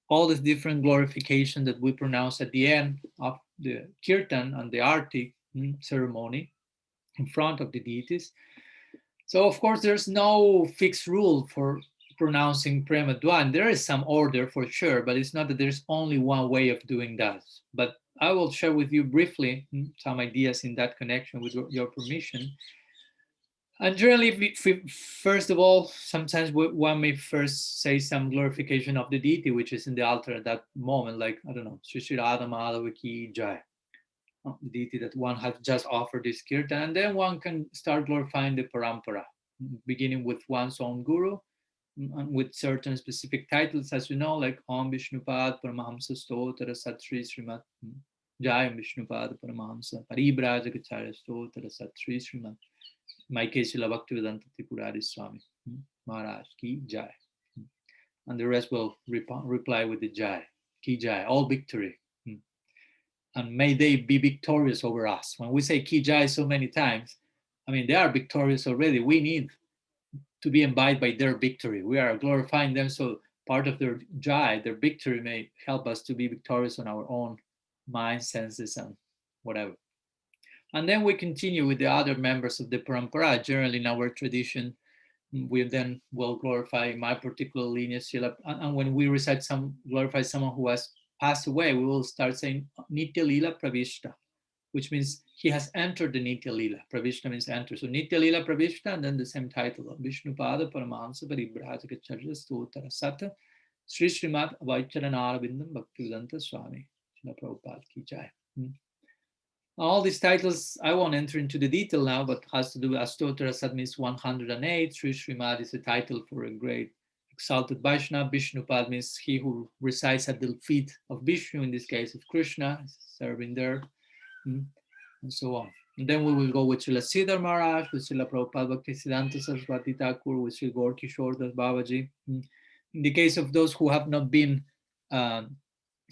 A: all this different glorification that we pronounce at the end of the kirtan and the arti ceremony in front of the deities. So of course there's no fixed rule for pronouncing prema dhwan. There is some order for sure, but it's not that there's only one way of doing that. But I will share with you briefly some ideas in that connection with your permission. And generally, first of all, sometimes one may first say some glorification of the deity, which is in the altar at that moment, like, I don't know, Shri Shri Radha Madhava Ki Jai, the deity that one has just offered this kirtan. And then one can start glorifying the parampara, beginning with one's own guru, and with certain specific titles, as you know, like Om Vishnupad Paramahamsa Stotra Satri Srimat Jai Vishnupad Paramahamsa Paribrajagacharya Stotra Satri Srimat my case, Bhaktivedanta Tripurari Swami Maharaj Ki Jai. and the rest will reply with the Jai, Ki Jai, all victory. And may they be victorious over us. When we say Ki Jai so many times, I mean, they are victorious already. We need to be imbibed by their victory. We are glorifying them, so part of their Jai, their victory, may help us to be victorious on our own mind, senses, and whatever. And then we continue with the other members of the Parampara. Generally, in our tradition, we then will glorify my particular lineage. And when we recite glorify someone who has passed away, we will start saying Nitya Lila Pravishta, which means he has entered the Nitya Lila. Pravishta means enter. So Nitya Lila Pravishta, and then the same title, Vishnupada Paramahansa Paribrajaka Charya Stotara Sata Sri Srimad Vaicharanara Bindam Bhaktivedanta Swami Srila Prabhupada Ki Jai. All these titles, I won't enter into the detail now, but has to do with Astotra Sat means 108. Sri Srimad is a title for a great exalted Vaishnava. Vishnupad means he who resides at the feet of Vishnu, in this case of Krishna, serving there, and so on. And then we will go with Srila Siddhar Maharaj, with Srila Prabhupada Bhaktisiddhanta Saraswati Thakur, with Sri Gaur Kishore Das Babaji. In the case of those who have not been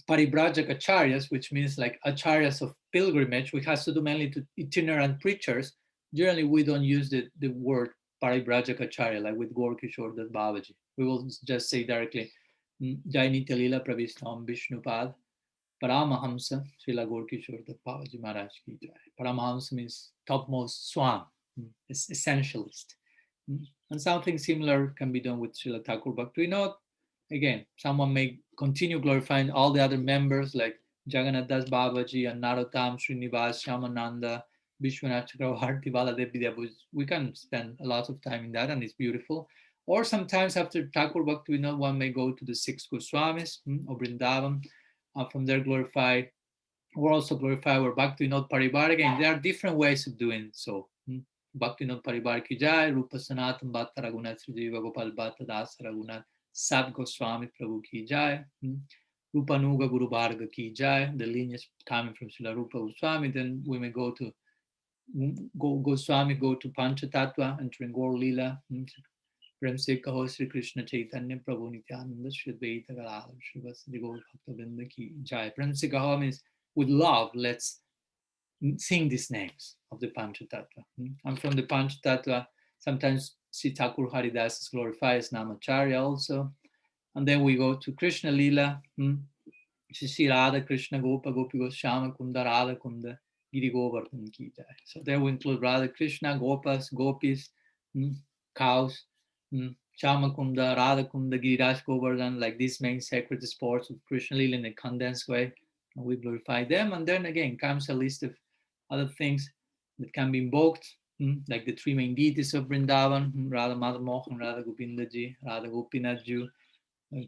A: Paribrajak acharyas, which means like acharyas of pilgrimage, which has to do mainly to itinerant preachers. Generally, we don't use the word Paribrajak acharya, like with Gaur Kishore Das Babaji. We will just say directly, Jai Nitya Lila Pravishnam Vishnupad Paramahamsa Srila Gaur Kishore Das Babaji Maharaj Ki Jai. Paramahamsa means topmost swan, essentialist. And something similar can be done with Srila Thakur Bhaktivinoda. Again, someone may continue glorifying all the other members like Jagannath Das Babaji and Narottam, Srinivas, Shyamananda, Vishwanath Chakravarti, Baladev Vidya. We can spend a lot of time in that, and it's beautiful. Or sometimes after Thakur Bhaktivinoda, one may go to the six Goswamis of Vrindavan, from there glorify, or also glorify our Bhaktivinoda Paribar. Again, there are different ways of doing so. Bhaktivinoda Paribar Ki Jai, Rupa Sanatan Bhatta Raghunath Srijiva Gopal Bhatta Das Raghunath Sat Goswami Prabhu Ki Jai, Rupanuga Guru Bharga Ki Jai, the lineage coming from Srila Rupa Goswami. Then we may go to Goswami, go to Panchatattva, entering Gaur Lila, Prem Se Kaho Sri Krishna Chaitanya Prabhu Nityananda Shri Advaita Gadadhar Shri Vasudeva Gaur Bhakta Ki Jai. Prem Se Kaho means with love, let's sing these names of the Panchatattva. And from the Panchatattva, sometimes Sri Thakur Haridas is glorified as Namacharya also. And then we go to Krishna Lila, Shri Radha Krishna Gopa Gopi Goswami Kunda Radha Kunda Giri Govardhan Ki Jai. So there we include Radha Krishna, Gopas, Gopis, cows, Shama Kunda, Radha Kunda, Giriraj Govardhan, like these main sacred sports of Krishna Lila in a condensed way. And we glorify them. And then again comes a list of other things that can be invoked, like the three main deities of Vrindavan, Radha Madhav Mohan, Radha Gopindaji, Radha Gopinathji,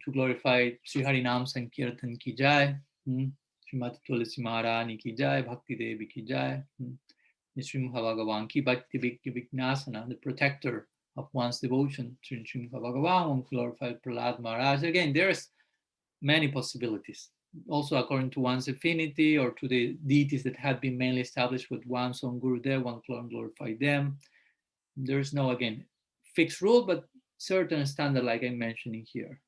A: to glorify Sri Harinam Sankirtan Ki Jai, Srimati Tulasi Maharani Ki Jai, Bhakti Devi Ki Jai, Srimha Bhagavan Ki Bhakti Vignasana, the protector of one's devotion, Srimha Bhagavan, one glorified Prahlad Maharaj. Again, there's many possibilities. Also according to one's affinity or to the deities that had been mainly established with one's own Gurudev, one can glorify them. There's no, again, fixed rule, but certain standard like I'm mentioning here.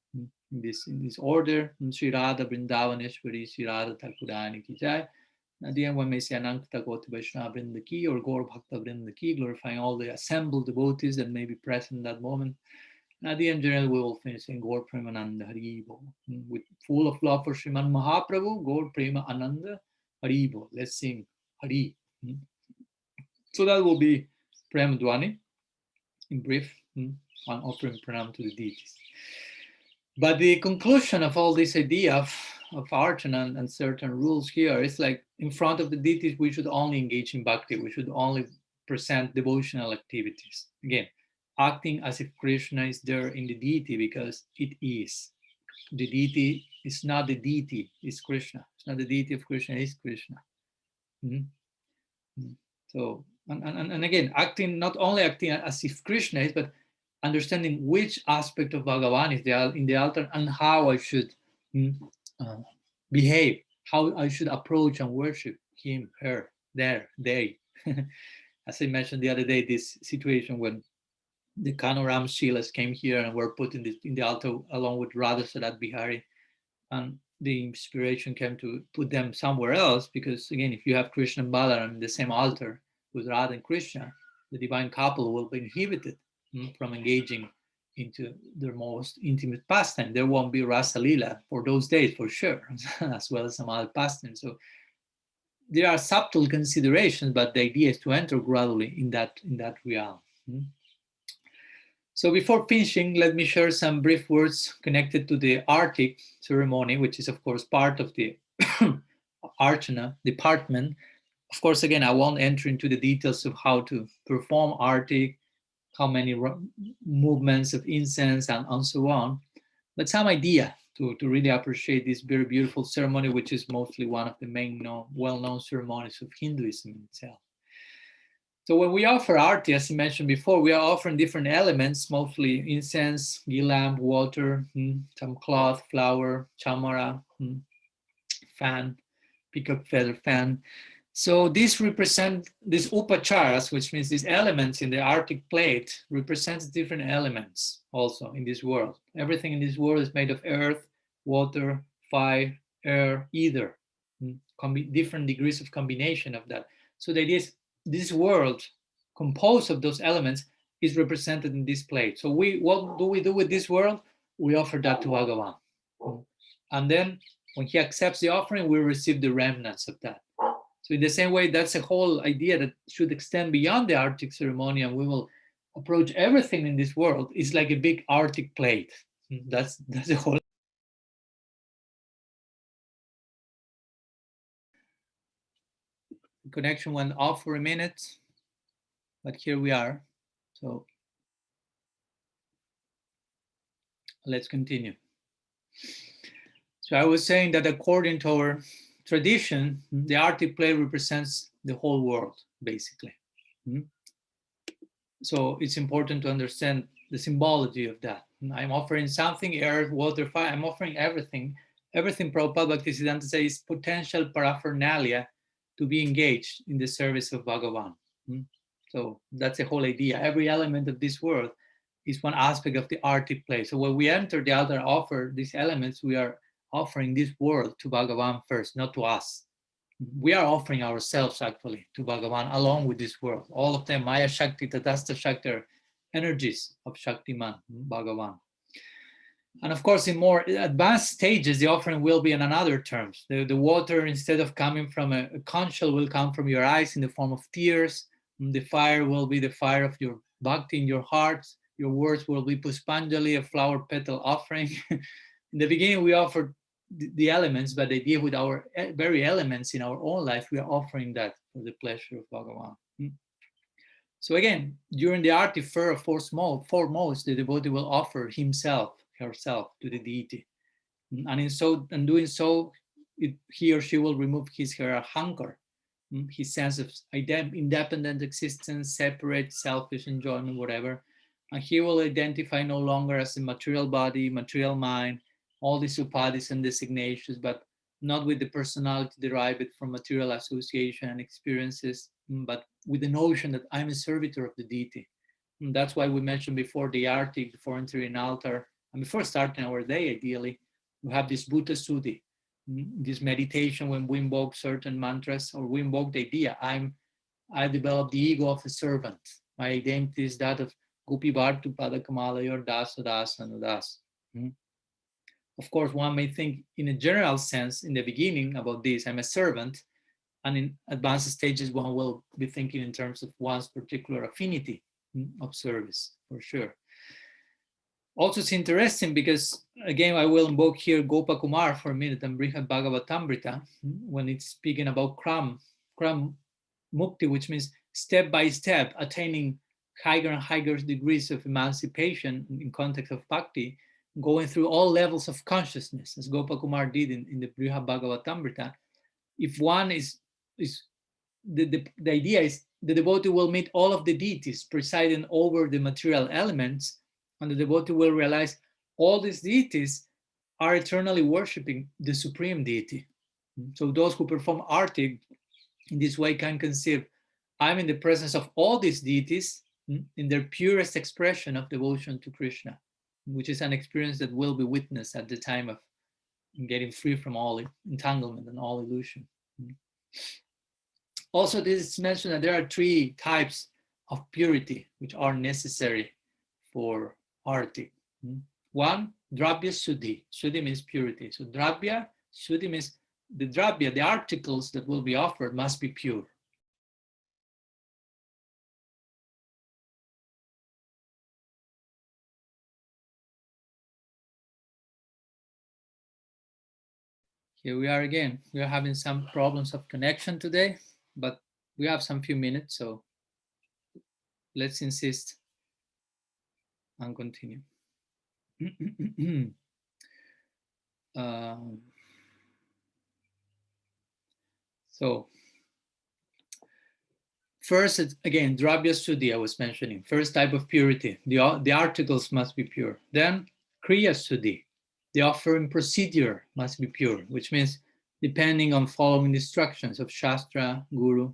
A: In this order, Sri Radha Vrindavaneshwari, Sri Radha Thakurani Ki Jai. At the end, one may say Ananta Goti Vaishnava Vrinda Ki or Gaur Bhakta Vrinda Ki, glorifying all the assembled devotees that may be present at that moment. And at the end, generally, we will finish in Gaur Prema Ananda Haribo. With full of love for Sriman Mahaprabhu, Gaur Prema Ananda Haribo. Let's sing Hari. So that will be Prema Dwani, in brief, on offering pranam to the deities. But the conclusion of all this idea of archana and certain rules here is like in front of the deities, we should only engage in bhakti. We should only present devotional activities. Again, acting as if Krishna is there in the deity because it is. The deity is not the deity, it's Krishna. It's not the deity of Krishna, it's Krishna. So, and again, not only acting as if Krishna is, but understanding which aspect of Bhagavan is in the altar and how I should behave, how I should approach and worship him, her, they. As I mentioned the other day, this situation when the Kanoram Shilas came here and were put in the altar along with Radha Sadat Bihari. And the inspiration came to put them somewhere else because, again, if you have Krishna and Balaram in the same altar with Radha and Krishna, the divine couple will be inhibited from engaging into their most intimate pastime. There won't be Rasa Lila for those days, for sure, as well as some other pastimes. So there are subtle considerations, but the idea is to enter gradually in that realm. So before finishing, let me share some brief words connected to the Arctic ceremony, which is of course part of the Arcana department. Of course, again, I won't enter into the details of how to perform Arctic, how many movements of incense and so on, but some idea to really appreciate this very beautiful ceremony, which is mostly one of the main well-known ceremonies of Hinduism itself. So when we offer arti, as I mentioned before, we are offering different elements, mostly incense, ghee lamp, water, some cloth, flower, chamara, fan, peacock feather fan. So these represent these upacharas, which means these elements in the Arctic plate represents different elements also in this world. Everything in this world is made of earth, water, fire, air, ether, different degrees of combination of that. So the idea is this world composed of those elements is represented in this plate. So what do we do with this world? We offer that to Bhagavan. And then when he accepts the offering, we receive the remnants of that. So in the same way, that's a whole idea that should extend beyond the Arctic ceremony, and we will approach everything in this world. It's like a big Arctic plate. That's the whole connection went off for a minute, but here we are. So let's continue. So I was saying that according to our tradition, the Arctic plate represents the whole world, basically. So it's important to understand the symbology of that. I'm offering something, earth, water, fire. I'm offering everything. Everything Prabhupada Bhaktisiddhanta says is potential paraphernalia to be engaged in the service of Bhagavan. So that's the whole idea. Every element of this world is one aspect of the Arctic plate. So when we enter the altar, offer these elements, we are offering this world to Bhagavan first, not to us. We are offering ourselves actually to Bhagavan along with this world. All of them, Maya Shakti, Tatastha Shakti, are energies of Shaktiman, Bhagavan. And of course, in more advanced stages, the offering will be in another terms. The water, instead of coming from a conch shell, will come from your eyes in the form of tears. The fire will be the fire of your bhakti in your heart. Your words will be Puspanjali, a flower petal offering. In the beginning, we offered the elements, but the idea with our very elements in our own life, we are offering that for the pleasure of Bhagavan. So again, during the arti foremost, the devotee will offer himself, herself to the deity. And in doing so, he or she will remove her hunger, his sense of independent existence, separate, selfish enjoyment, whatever. And he will identify no longer as a material body, material mind, all these upadhis and designations, but not with the personality derived from material association and experiences, but with the notion that I'm a servitor of the deity. And that's why we mentioned before the arti, before entering an altar, and before starting our day, ideally, we have this Bhuta Suddhi, this meditation when we invoke certain mantras or we invoke the idea, I develop the ego of a servant. My identity is that of Gopi Bhartu Pada Kamala, your Dasa Das and Das. Of course, one may think in a general sense in the beginning about this, I'm a servant, and in advanced stages, one will be thinking in terms of one's particular affinity of service, for sure. Also, it's interesting because, again, I will invoke here Gopa Kumar for a minute and Brihad Bhagavatamrita when it's speaking about Kram Mukti, which means step by step attaining higher and higher degrees of emancipation in context of bhakti, going through all levels of consciousness, as Gopa Kumar did in the Brihad Bhagavatamrita. If one is the idea is the devotee will meet all of the deities presiding over the material elements, and the devotee will realize all these deities are eternally worshiping the supreme deity. So those who perform arti in this way can conceive, I'm in the presence of all these deities, in their purest expression of devotion to Krishna, which is an experience that will be witnessed at the time of getting free from all entanglement and all illusion. Also, this is mentioned that there are three types of purity which are necessary for arti. One, dravya suddhi. Suddhi means purity. So dravya, suddhi means the dravya, the articles that will be offered must be pure. Here we are again. We are having some problems of connection today, but we have some few minutes, so let's insist and continue. um, so first, again, dravya suddhi I was mentioning. First type of purity, the articles must be pure. Then kriya suddhi, the offering procedure must be pure, which means depending on following the instructions of Shastra, Guru.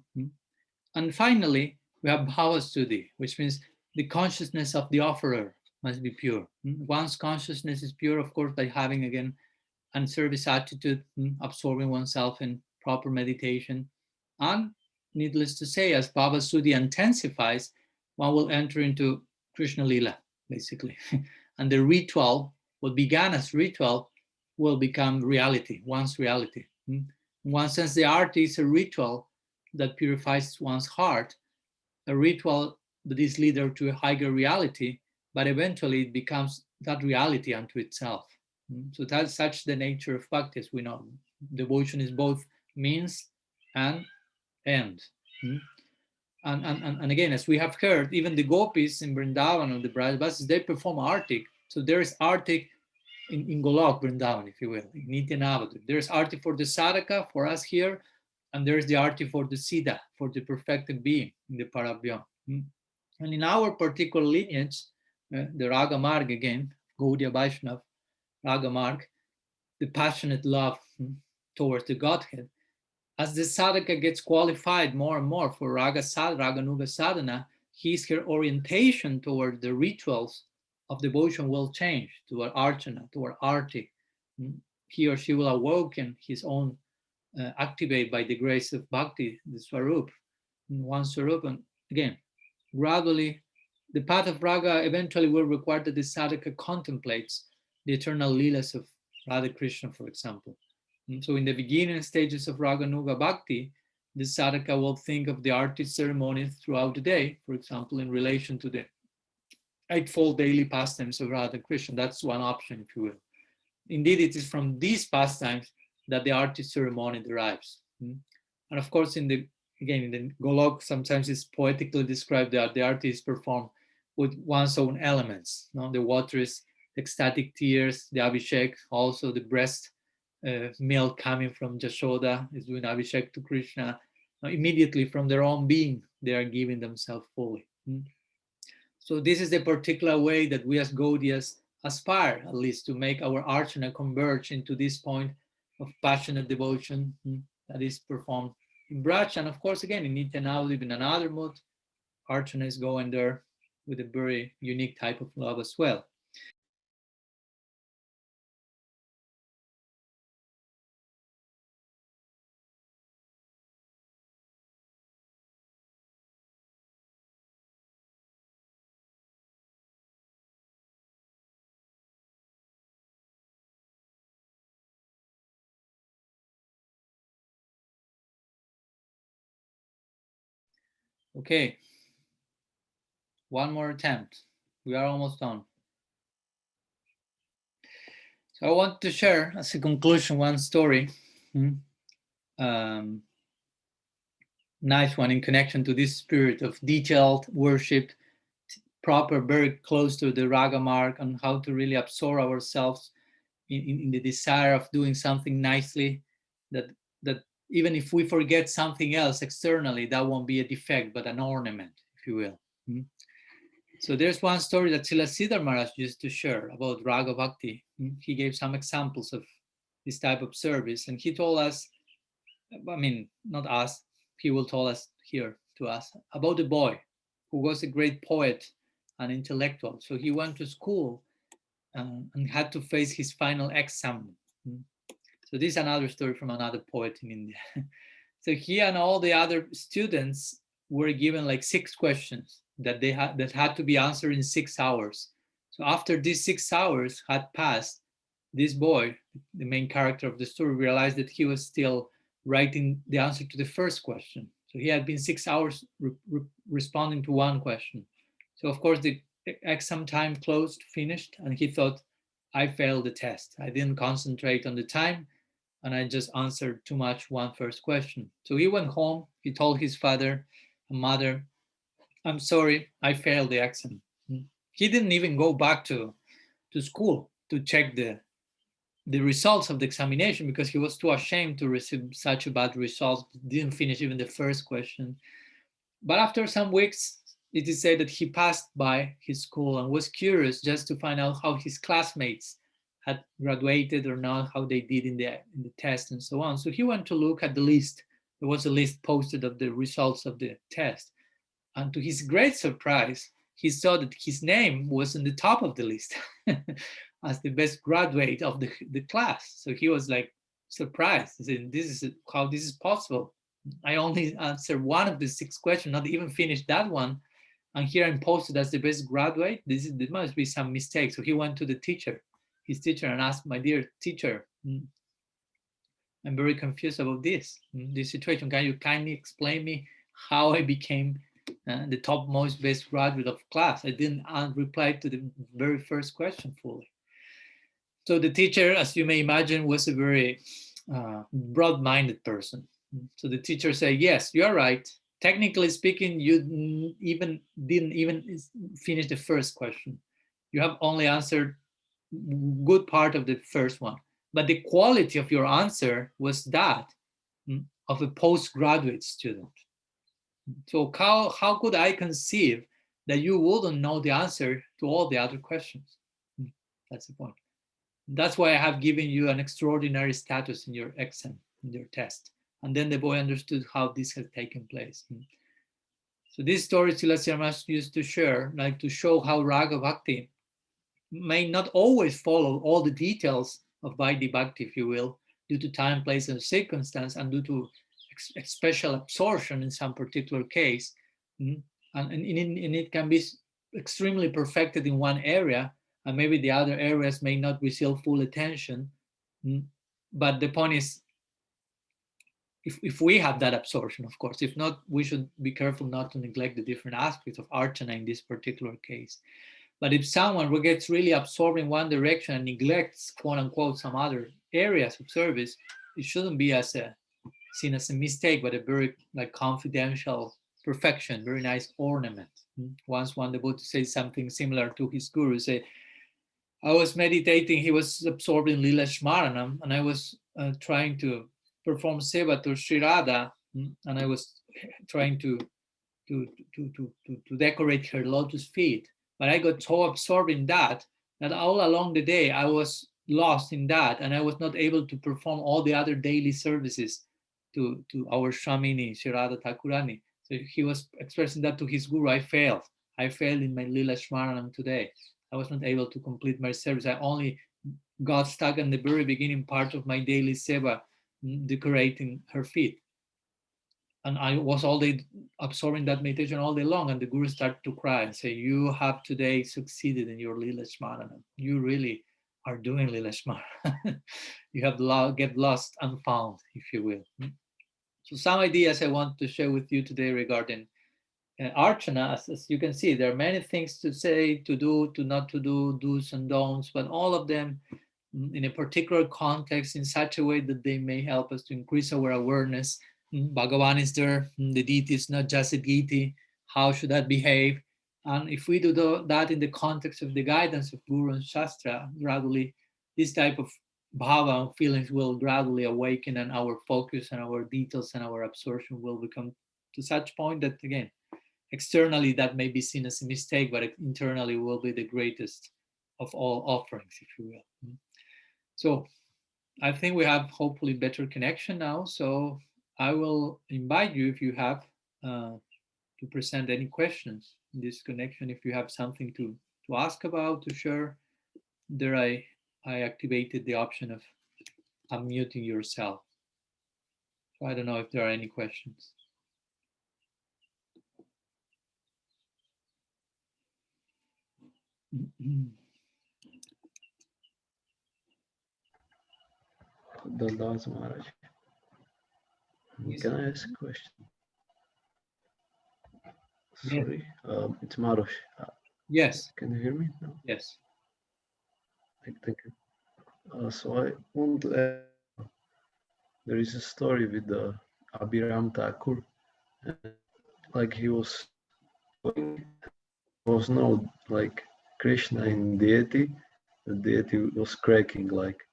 A: And finally, we have bhava suddhi, which means the consciousness of the offerer must be pure. One's consciousness is pure, of course, by having, again, an service attitude, absorbing oneself in proper meditation. And needless to say, as bhava suddhi intensifies, one will enter into Krishna Lila, basically. And the ritual, what began as ritual, will become reality, one's reality. In one sense, the art is a ritual that purifies one's heart, a ritual that is leader to a higher reality, but eventually it becomes that reality unto itself. So that's such the nature of bhakti, as we know. Devotion is both means and end. And again, as we have heard, even the gopis in Vrindavan or the Brajavasis, they perform artik. So there is artik in Golok, Vrindavan, if you will, in Nitya Navadvip. There's arti for the sadhaka, for us here, and there's the arti for the siddha, for the perfected being in the Parabhyam. And in our particular lineage, the Raga Marg again, Gaudiya Vaishnav, Raga Marg, the passionate love towards the Godhead, as the sadhaka gets qualified more and more for Raganuga sadhana, her orientation toward the rituals of devotion will change toward archana, toward arti. He or she will awaken his own, activate by the grace of bhakti, the swarup, one swarup. And again, gradually, the path of raga eventually will require that the sadhaka contemplates the eternal leelas of Radha Krishna, for example. And so in the beginning stages of Raganuga Bhakti, the sadhaka will think of the arti ceremonies throughout the day, for example, in relation to the eightfold daily pastimes of Radha Krishna. That's one option, if you will. Indeed, it is from these pastimes that the arti ceremony derives. And of course, in the Golok, sometimes it's poetically described that the arti is performed with one's own elements. The water is ecstatic tears, the abhishek, also the breast milk coming from Jashoda is doing abhishek to Krishna. Immediately from their own being, they are giving themselves fully. So this is the particular way that we as Gaudiyas aspire, at least, to make our archana converge into this point of passionate devotion that is performed in Braj. And of course, again, in Nitya Navadvip, in another mood, archana is going there with a very unique type of love as well. Okay, one more attempt. We are almost done. So I want to share, as a conclusion, one story. Nice one in connection to this spirit of detailed worship, proper, very close to the raga mark, and how to really absorb ourselves in the desire of doing something nicely, that even if we forget something else externally, that won't be a defect, but an ornament, if you will. So there's one story that Srila Siddhar Maharaj used to share about Raga Bhakti. He gave some examples of this type of service, and he told us, I mean, not us, he will tell us here to us about a boy who was a great poet and intellectual. So he went to school and had to face his final exam. So this is another story from another poet in India. So he and all the other students were given like 6 questions that had to be answered in 6 hours. So after these 6 hours had passed, this boy, the main character of the story, realized that he was still writing the answer to the first question. So he had been 6 hours responding to one question. So of course the exam time closed, finished, and he thought, I failed the test. I didn't concentrate on the time, and I just answered too much one first question. So he went home, he told his father and mother, I'm sorry, I failed the exam. He didn't even go back to school to check the results of the examination because he was too ashamed to receive such a bad result. Didn't finish even the first question. But after some weeks, it is said that he passed by his school and was curious just to find out how his classmates had graduated or not, how they did in the test and so on. So he went to look at the list. There was a list posted of the results of the test. And to his great surprise, he saw that his name was in the top of the list as the best graduate of the class. So he was like surprised. He said, this is how this is possible. I only answered one of the 6 questions, not even finished that one. And here I'm posted as the best graduate. There must be some mistake. So he went to his teacher, and asked, my dear teacher, I'm very confused about this situation. Can you kindly explain me how I became the topmost best graduate of class? I didn't reply to the very first question fully. So the teacher, as you may imagine, was a very broad-minded person. So the teacher said, yes, you're right. Technically speaking, you didn't even finish the first question. You have only answered good part of the first one. But the quality of your answer was that of a postgraduate student. So how could I conceive that you wouldn't know the answer to all the other questions? That's the point. That's why I have given you an extraordinary status in your exam, in your test. And then the boy understood how this had taken place. So this story Srila Srimas used to share, like to show how Raga Bhakti may not always follow all the details of Vaidhi Bhakti, if you will, due to time, place, and circumstance, and due to special absorption in some particular case. And it can be extremely perfected in one area, and maybe the other areas may not receive full attention. But the point is, if we have that absorption, of course. If not, we should be careful not to neglect the different aspects of Archana in this particular case. But if someone gets really absorbed in one direction and neglects, quote unquote, some other areas of service, it shouldn't be seen as a mistake, but a very confidential perfection, very nice ornament. Once one devotee said something similar to his guru, say, I was meditating, he was absorbed in Lila Shmaranam, and I was trying to perform seva to Sri Radha, and I was trying to decorate her lotus feet. But I got so absorbed in that all along the day I was lost in that, and I was not able to perform all the other daily services to our Shamini, Sri Radha Thakurani. So he was expressing that to his guru, I failed in my Lila Shmaranam today. I was not able to complete my service. I only got stuck in the very beginning part of my daily seva, decorating her feet. And I was all day absorbing that meditation all day long. And the guru started to cry and say, you have today succeeded in your Lila Smarana. You really are doing Lila Smarana. You have get lost and found, if you will. So some ideas I want to share with you today regarding Archana. As you can see, there are many things to say, to do, to not to do, do's and don'ts, but all of them in a particular context in such a way that they may help us to increase our awareness. Bhagavan is there, the deity is not just a deity. How should that behave? And if we do that in the context of the guidance of Guru and Shastra, gradually this type of bhava and feelings will gradually awaken, and our focus and our details and our absorption will become to such point that, again, externally that may be seen as a mistake, but internally will be the greatest of all offerings, if you will. So I think we have hopefully better connection now. So I will invite you, if you have, to present any questions in this connection. If you have something to ask about, to share, there I activated the option of unmuting yourself. So I don't know if there are any questions.
B: Dandas Maharaj. Can I ask a question?
A: Yes.
B: Sorry, it's Maros.
A: Yes.
B: Can you hear me? No.
A: Yes.
B: Thank you. So I want to ask, there is a story with the Abhiram Thakur, and like he was going, and there was no like Krishna in deity. The deity was cracking like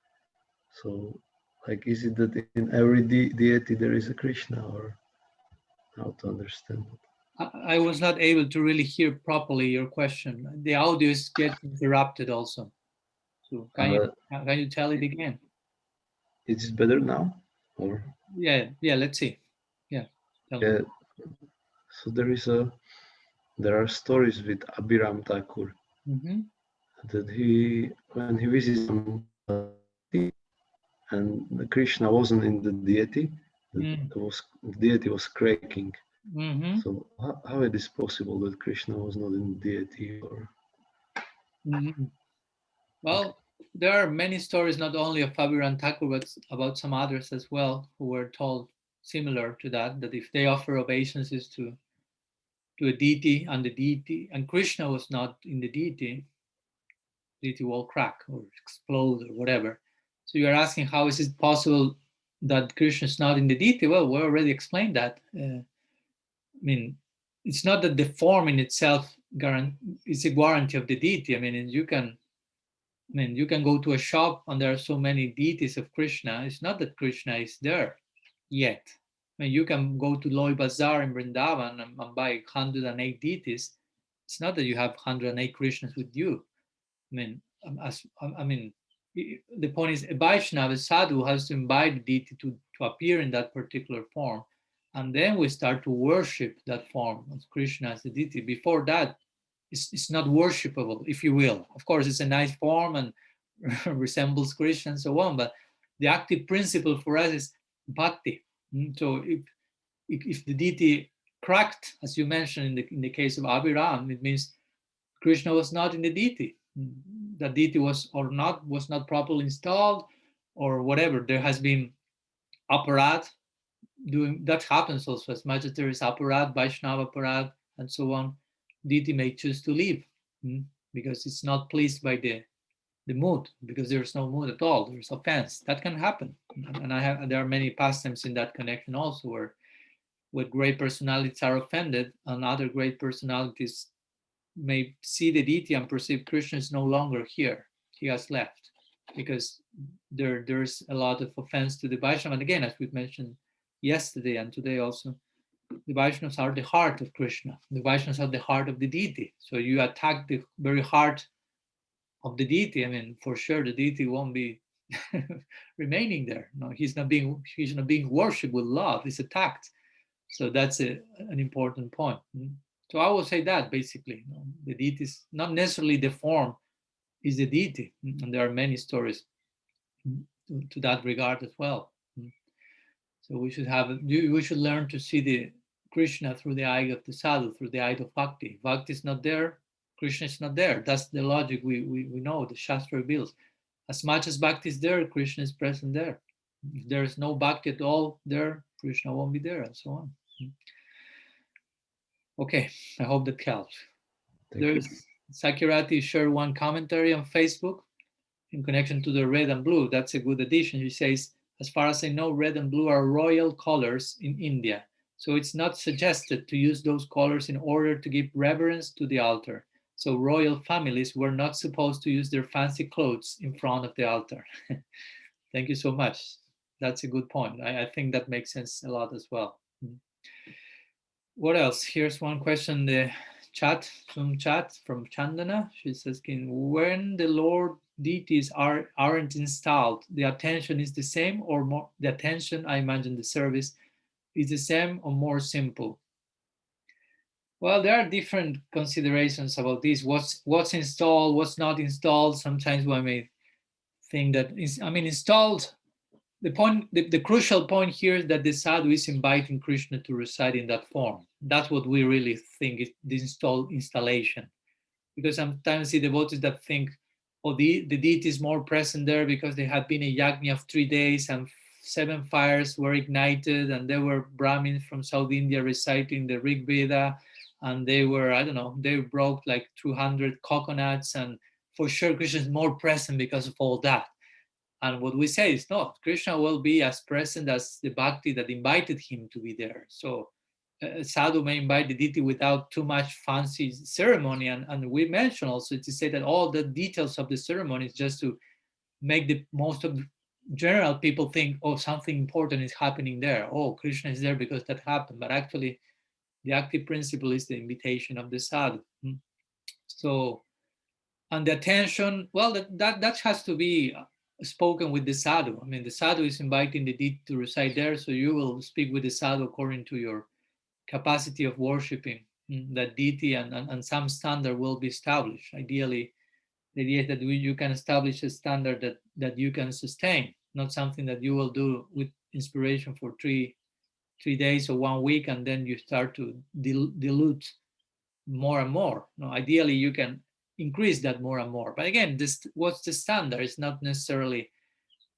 B: so. Like, is it that in every deity there is a Krishna, or how to understand it?
A: I was not able to really hear properly your question. The audio is getting interrupted also. So
B: Uh,
A: can you tell it again?
B: is it better now, or
A: Yeah. Let's see. Yeah. Tell me.
B: yeah? So there are stories with Abhiram Thakur
A: Mm-hmm.
B: that he when he visits some deity and the Krishna wasn't in the deity, the deity was cracking.
A: Mm-hmm.
B: So how it is possible that Krishna was not in the deity? Or
A: Mm-hmm. Well, there are many stories, not only of Fabiran Thakur, but about some others as well, who were told similar to that, that if they offer obeisances to a deity and Krishna was not in the deity will crack or explode or whatever. So you're asking, how is it possible that Krishna is not in the deity? Well, we already explained that. I mean, it's not that the form in itself is a guarantee of the deity. You can go to a shop and there are so many deities of Krishna. It's not that Krishna is there yet. You can go to Loi Bazaar in Vrindavan and buy 108 deities. It's not that you have 108 Krishnas with you. I mean, I mean, the point is, a Vaisnava, a sadhu, has to invite the deity to appear in that particular form. And then we start to worship that form of Krishna as the deity. Before that, it's not worshipable, if you will. Of course, it's a nice form and resembles Krishna and so on, but the active principle for us is bhakti. So if the deity cracked, as you mentioned in the case of Abhiram, it means Krishna was not in the deity. The deity was not properly installed, or whatever. There has been aparat doing that happens also. As much as there is aparat, Vaishnava aparat, and so on, deity may choose to leave because it's not pleased by the mood, because there's no mood at all. There's offense that can happen, and there are many pastimes in that connection also where great personalities are offended, and other great personalities may see the deity and perceive Krishna is no longer here. He has left because there's a lot of offense to the Vaishnava. And again, as we mentioned yesterday and today also, the Vaishnavas are the heart of Krishna. The Vaishnavas are the heart of the deity. So you attack the very heart of the deity. I mean, for sure, the deity won't be remaining there. No, he's not being worshipped with love. He's attacked. So that's an important point. So I would say that basically, the deity is not necessarily the form is the deity, and there are many stories to that regard as well. So we should learn to see the Krishna through the eye of the sadhu, through the eye of bhakti. Bhakti is not there, Krishna is not there. That's the logic we know. The Shastra reveals. As much as bhakti is there, Krishna is present there. If there is no bhakti at all there, Krishna won't be there, and so on. Okay, I hope that helps. There's Sakirati shared one commentary on Facebook in connection to the red and blue. That's a good addition. She says, as far as I know, red and blue are royal colors in India. So it's not suggested to use those colors in order to give reverence to the altar. So royal families were not supposed to use their fancy clothes in front of the altar. Thank you so much. That's a good point. I think that makes sense a lot as well. What else? Here's one question, the Zoom chat from Chandana. She's asking, when the Lord deities aren't installed, the attention is the same or more? The attention, I imagine the service, is the same or more simple? Well, there are different considerations about this. What's installed, what's not installed. Sometimes one may think that is, I mean, installed. The point, the crucial point here is that the sadhu is inviting Krishna to reside in that form. That's what we really think is the installation. Because sometimes the devotees that think, oh, the deity is more present there because there had been a yajna of 3 days and 7 fires were ignited, and there were Brahmins from South India reciting the Rig Veda, and they were, I don't know, they broke like 200 coconuts, and for sure Krishna is more present because of all that. And what we say is, no, Krishna will be as present as the bhakti that invited him to be there. So sadhu may invite the deity without too much fancy ceremony. And we mentioned also to say that all the details of the ceremony is just to make the most of the general people think, oh, something important is happening there. Oh, Krishna is there because that happened. But actually, the active principle is the invitation of the sadhu. So, and the attention, well, that has to be spoken with the sadhu. I mean, the sadhu is inviting the deity to reside there, so you will speak with the sadhu according to your capacity of worshiping that deity, and some standard will be established. Ideally, the idea is that you can establish a standard that you can sustain, not something that you will do with inspiration for 3 days or 1 week, and then you start to dilute more and more. No, ideally, you can increase that more and more. But again, this what's the standard? It's not necessarily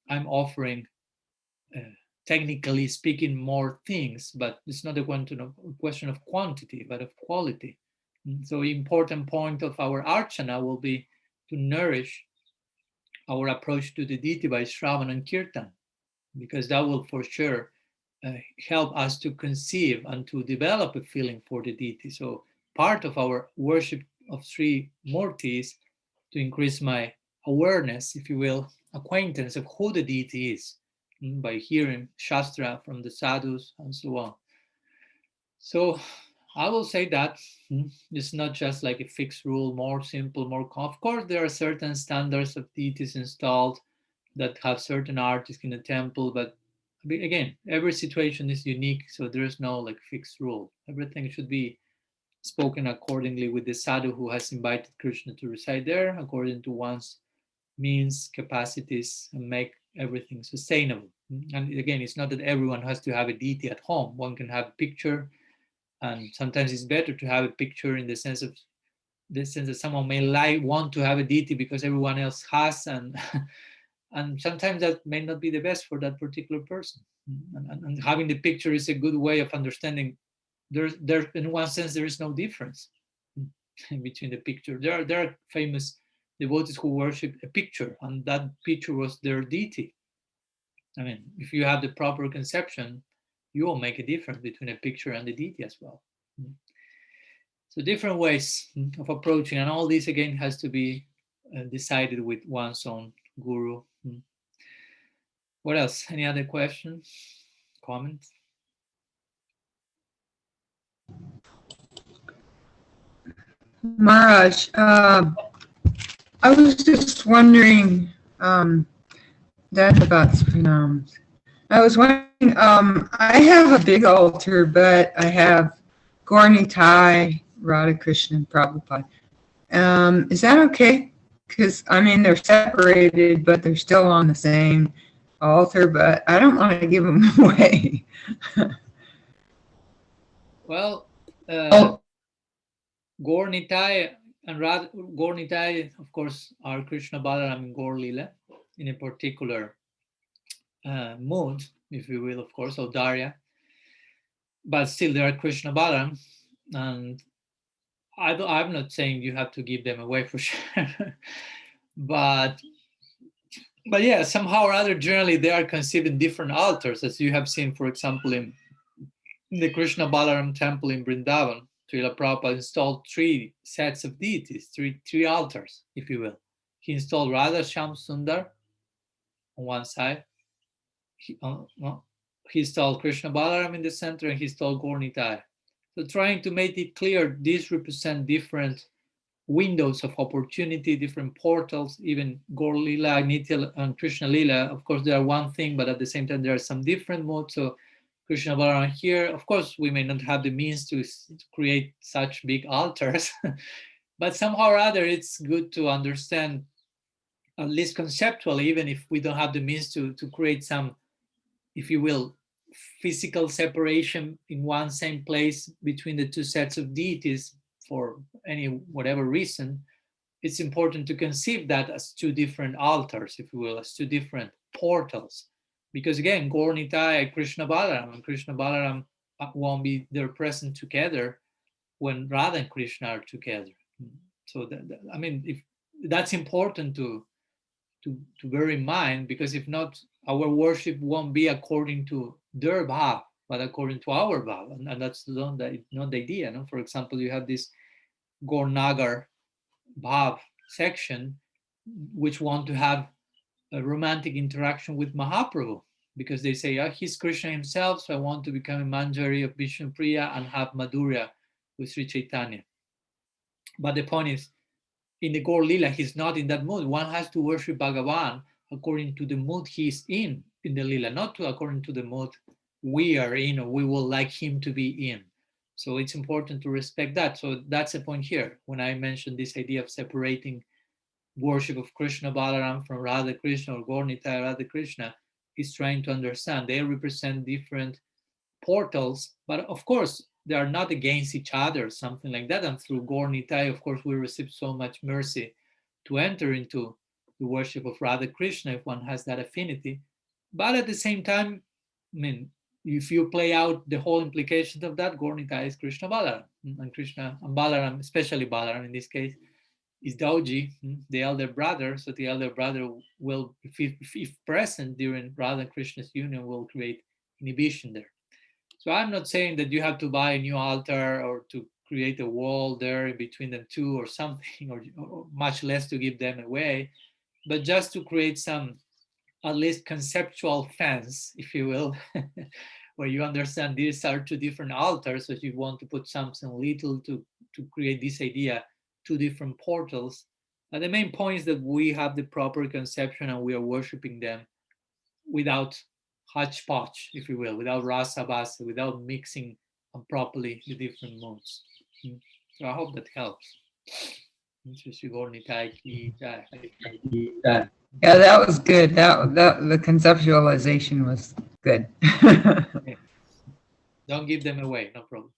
A: I'm offering uh, technically speaking more things, but it's not a question of quantity but of quality. So important point of our archana will be to nourish our approach to the deity by shravan and kirtan, because that will for sure uh, help us to conceive and to develop a feeling for the deity. So part of our worship of Sri Murti is to increase my awareness, if you will, acquaintance of who the deity is, by hearing Shastra from the sadhus and so on. So I will say that it's not just like a fixed rule, more simple, of course, there are certain standards of deities installed that have certain artists in the temple, but again, every situation is unique, so there is no like fixed rule. Everything should be spoken accordingly with the sadhu who has invited Krishna to reside there, according to one's means, capacities, and make everything sustainable. And again, it's not that everyone has to have a deity at home. One can have a picture, and sometimes it's better to have a picture in the sense of that someone may want to have a deity because everyone else has, and and sometimes that may not be the best for that particular person. And having the picture is a good way of understanding there in one sense there is no difference between the picture. There are famous devotees who worship a picture, and that picture was their deity. I mean, if you have the proper conception, you will make a difference between a picture and the deity as well. So different ways of approaching, and all this again has to be decided with one's own guru. What else? Any other questions, comments?
C: Maharaj, I was just wondering that about phenomens. I was wondering, I have a big altar, but I have Gauri Thai, Radha Krishna, Prabhupada. Is that okay? Because, I mean, they're separated, but they're still on the same altar, but I don't want to give them away.
A: Well, Gaur Nitai and Gaur Nitai, of course, are Krishna Balaram and Gaur Lila in a particular mood, if you will, of course, or Darya. But still, they are Krishna Balaram, and I'm not saying you have to give them away for sure, but yeah, somehow or other, generally they are conceived in different altars, as you have seen, for example, in the Krishna Balaram temple in Vrindavan. Srila Prabhupada installed 3 sets of deities, three altars, if you will. He installed Radha Shyam Sundar on one side. He installed Krishna Balaram in the center, and he installed Gaur Nitai. So trying to make it clear, these represent different windows of opportunity, different portals. Even Gaur Lila, Nitya, and Krishna Lila, of course, they are one thing, but at the same time, there are some different modes. So Krishna Balaram here. Of course, we may not have the means to create such big altars, but somehow or other, it's good to understand, at least conceptually, even if we don't have the means to create some, if you will, physical separation in one same place between the two sets of deities for any whatever reason. It's important to conceive that as two different altars, if you will, as two different portals. Because again, Gaur Nitai, Krishna Balaram, and Krishna Balaram won't be there present together when Radha and Krishna are together. So, I mean, if that's important to bear in mind, because if not, our worship won't be according to their bhav, but according to our bhav, and that's not the idea. No? For example, you have this Gaur Nagar bhav section, which want to have a romantic interaction with Mahaprabhu, because they say, he's Krishna himself, so I want to become a Manjari of Vishnu Priya and have Madhurya with Sri Chaitanya. But the point is, in the Gaur Lila, he's not in that mood. One has to worship Bhagavan according to the mood he's in the Lila, not according to the mood we are in or we will like him to be in. So it's important to respect that. So that's the point here. When I mentioned this idea of separating worship of Krishna Balaram from Radha Krishna or Gaur Nitai Radha Krishna, is trying to understand they represent different portals, but of course they are not against each other, something like that. And through Gaur Nitai, of course, we receive so much mercy to enter into the worship of Radha Krishna if one has that affinity. But at the same time, I mean, if you play out the whole implications of that, Gaur Nitai is Krishna Balaram, and Krishna and Balaram, especially Balaram in this case, is Dauji, the elder brother. So the elder brother will, if present during Radha and Krishna's union, will create inhibition there. So I'm not saying that you have to buy a new altar or to create a wall there in between them two or something, or much less to give them away, but just to create some, at least conceptual fence, if you will, where you understand these are two different altars. So if you want to put something little to create this idea, two different portals. And the main point is that we have the proper conception and we are worshiping them without hodgepodge, if you will, without rasa basa, without mixing properly the different modes. So I hope that helps.
C: Yeah, that was good. That the conceptualization was good.
A: Don't give them away, no problem.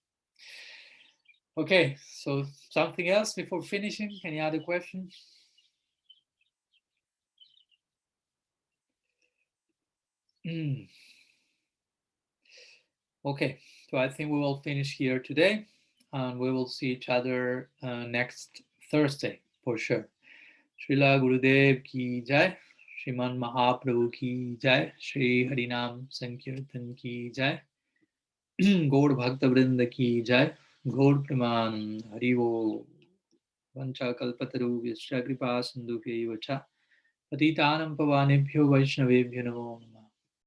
A: Okay, so something else before finishing? Any other questions? Okay, so I think we will finish here today, and we will see each other next Thursday for sure. Srila Gurudev ki jai, Shriman Mahaprabhu ki jai, Shri Harinam Sankirtan ki jai, Gaur Bhakta Vrinda ki jai, Gaur Praman Harivo, Vancha Kalpataru Vyascha Kripa Sindhu Vacha, Patitanam Pavanebhyo Vaishnavebhyo Namo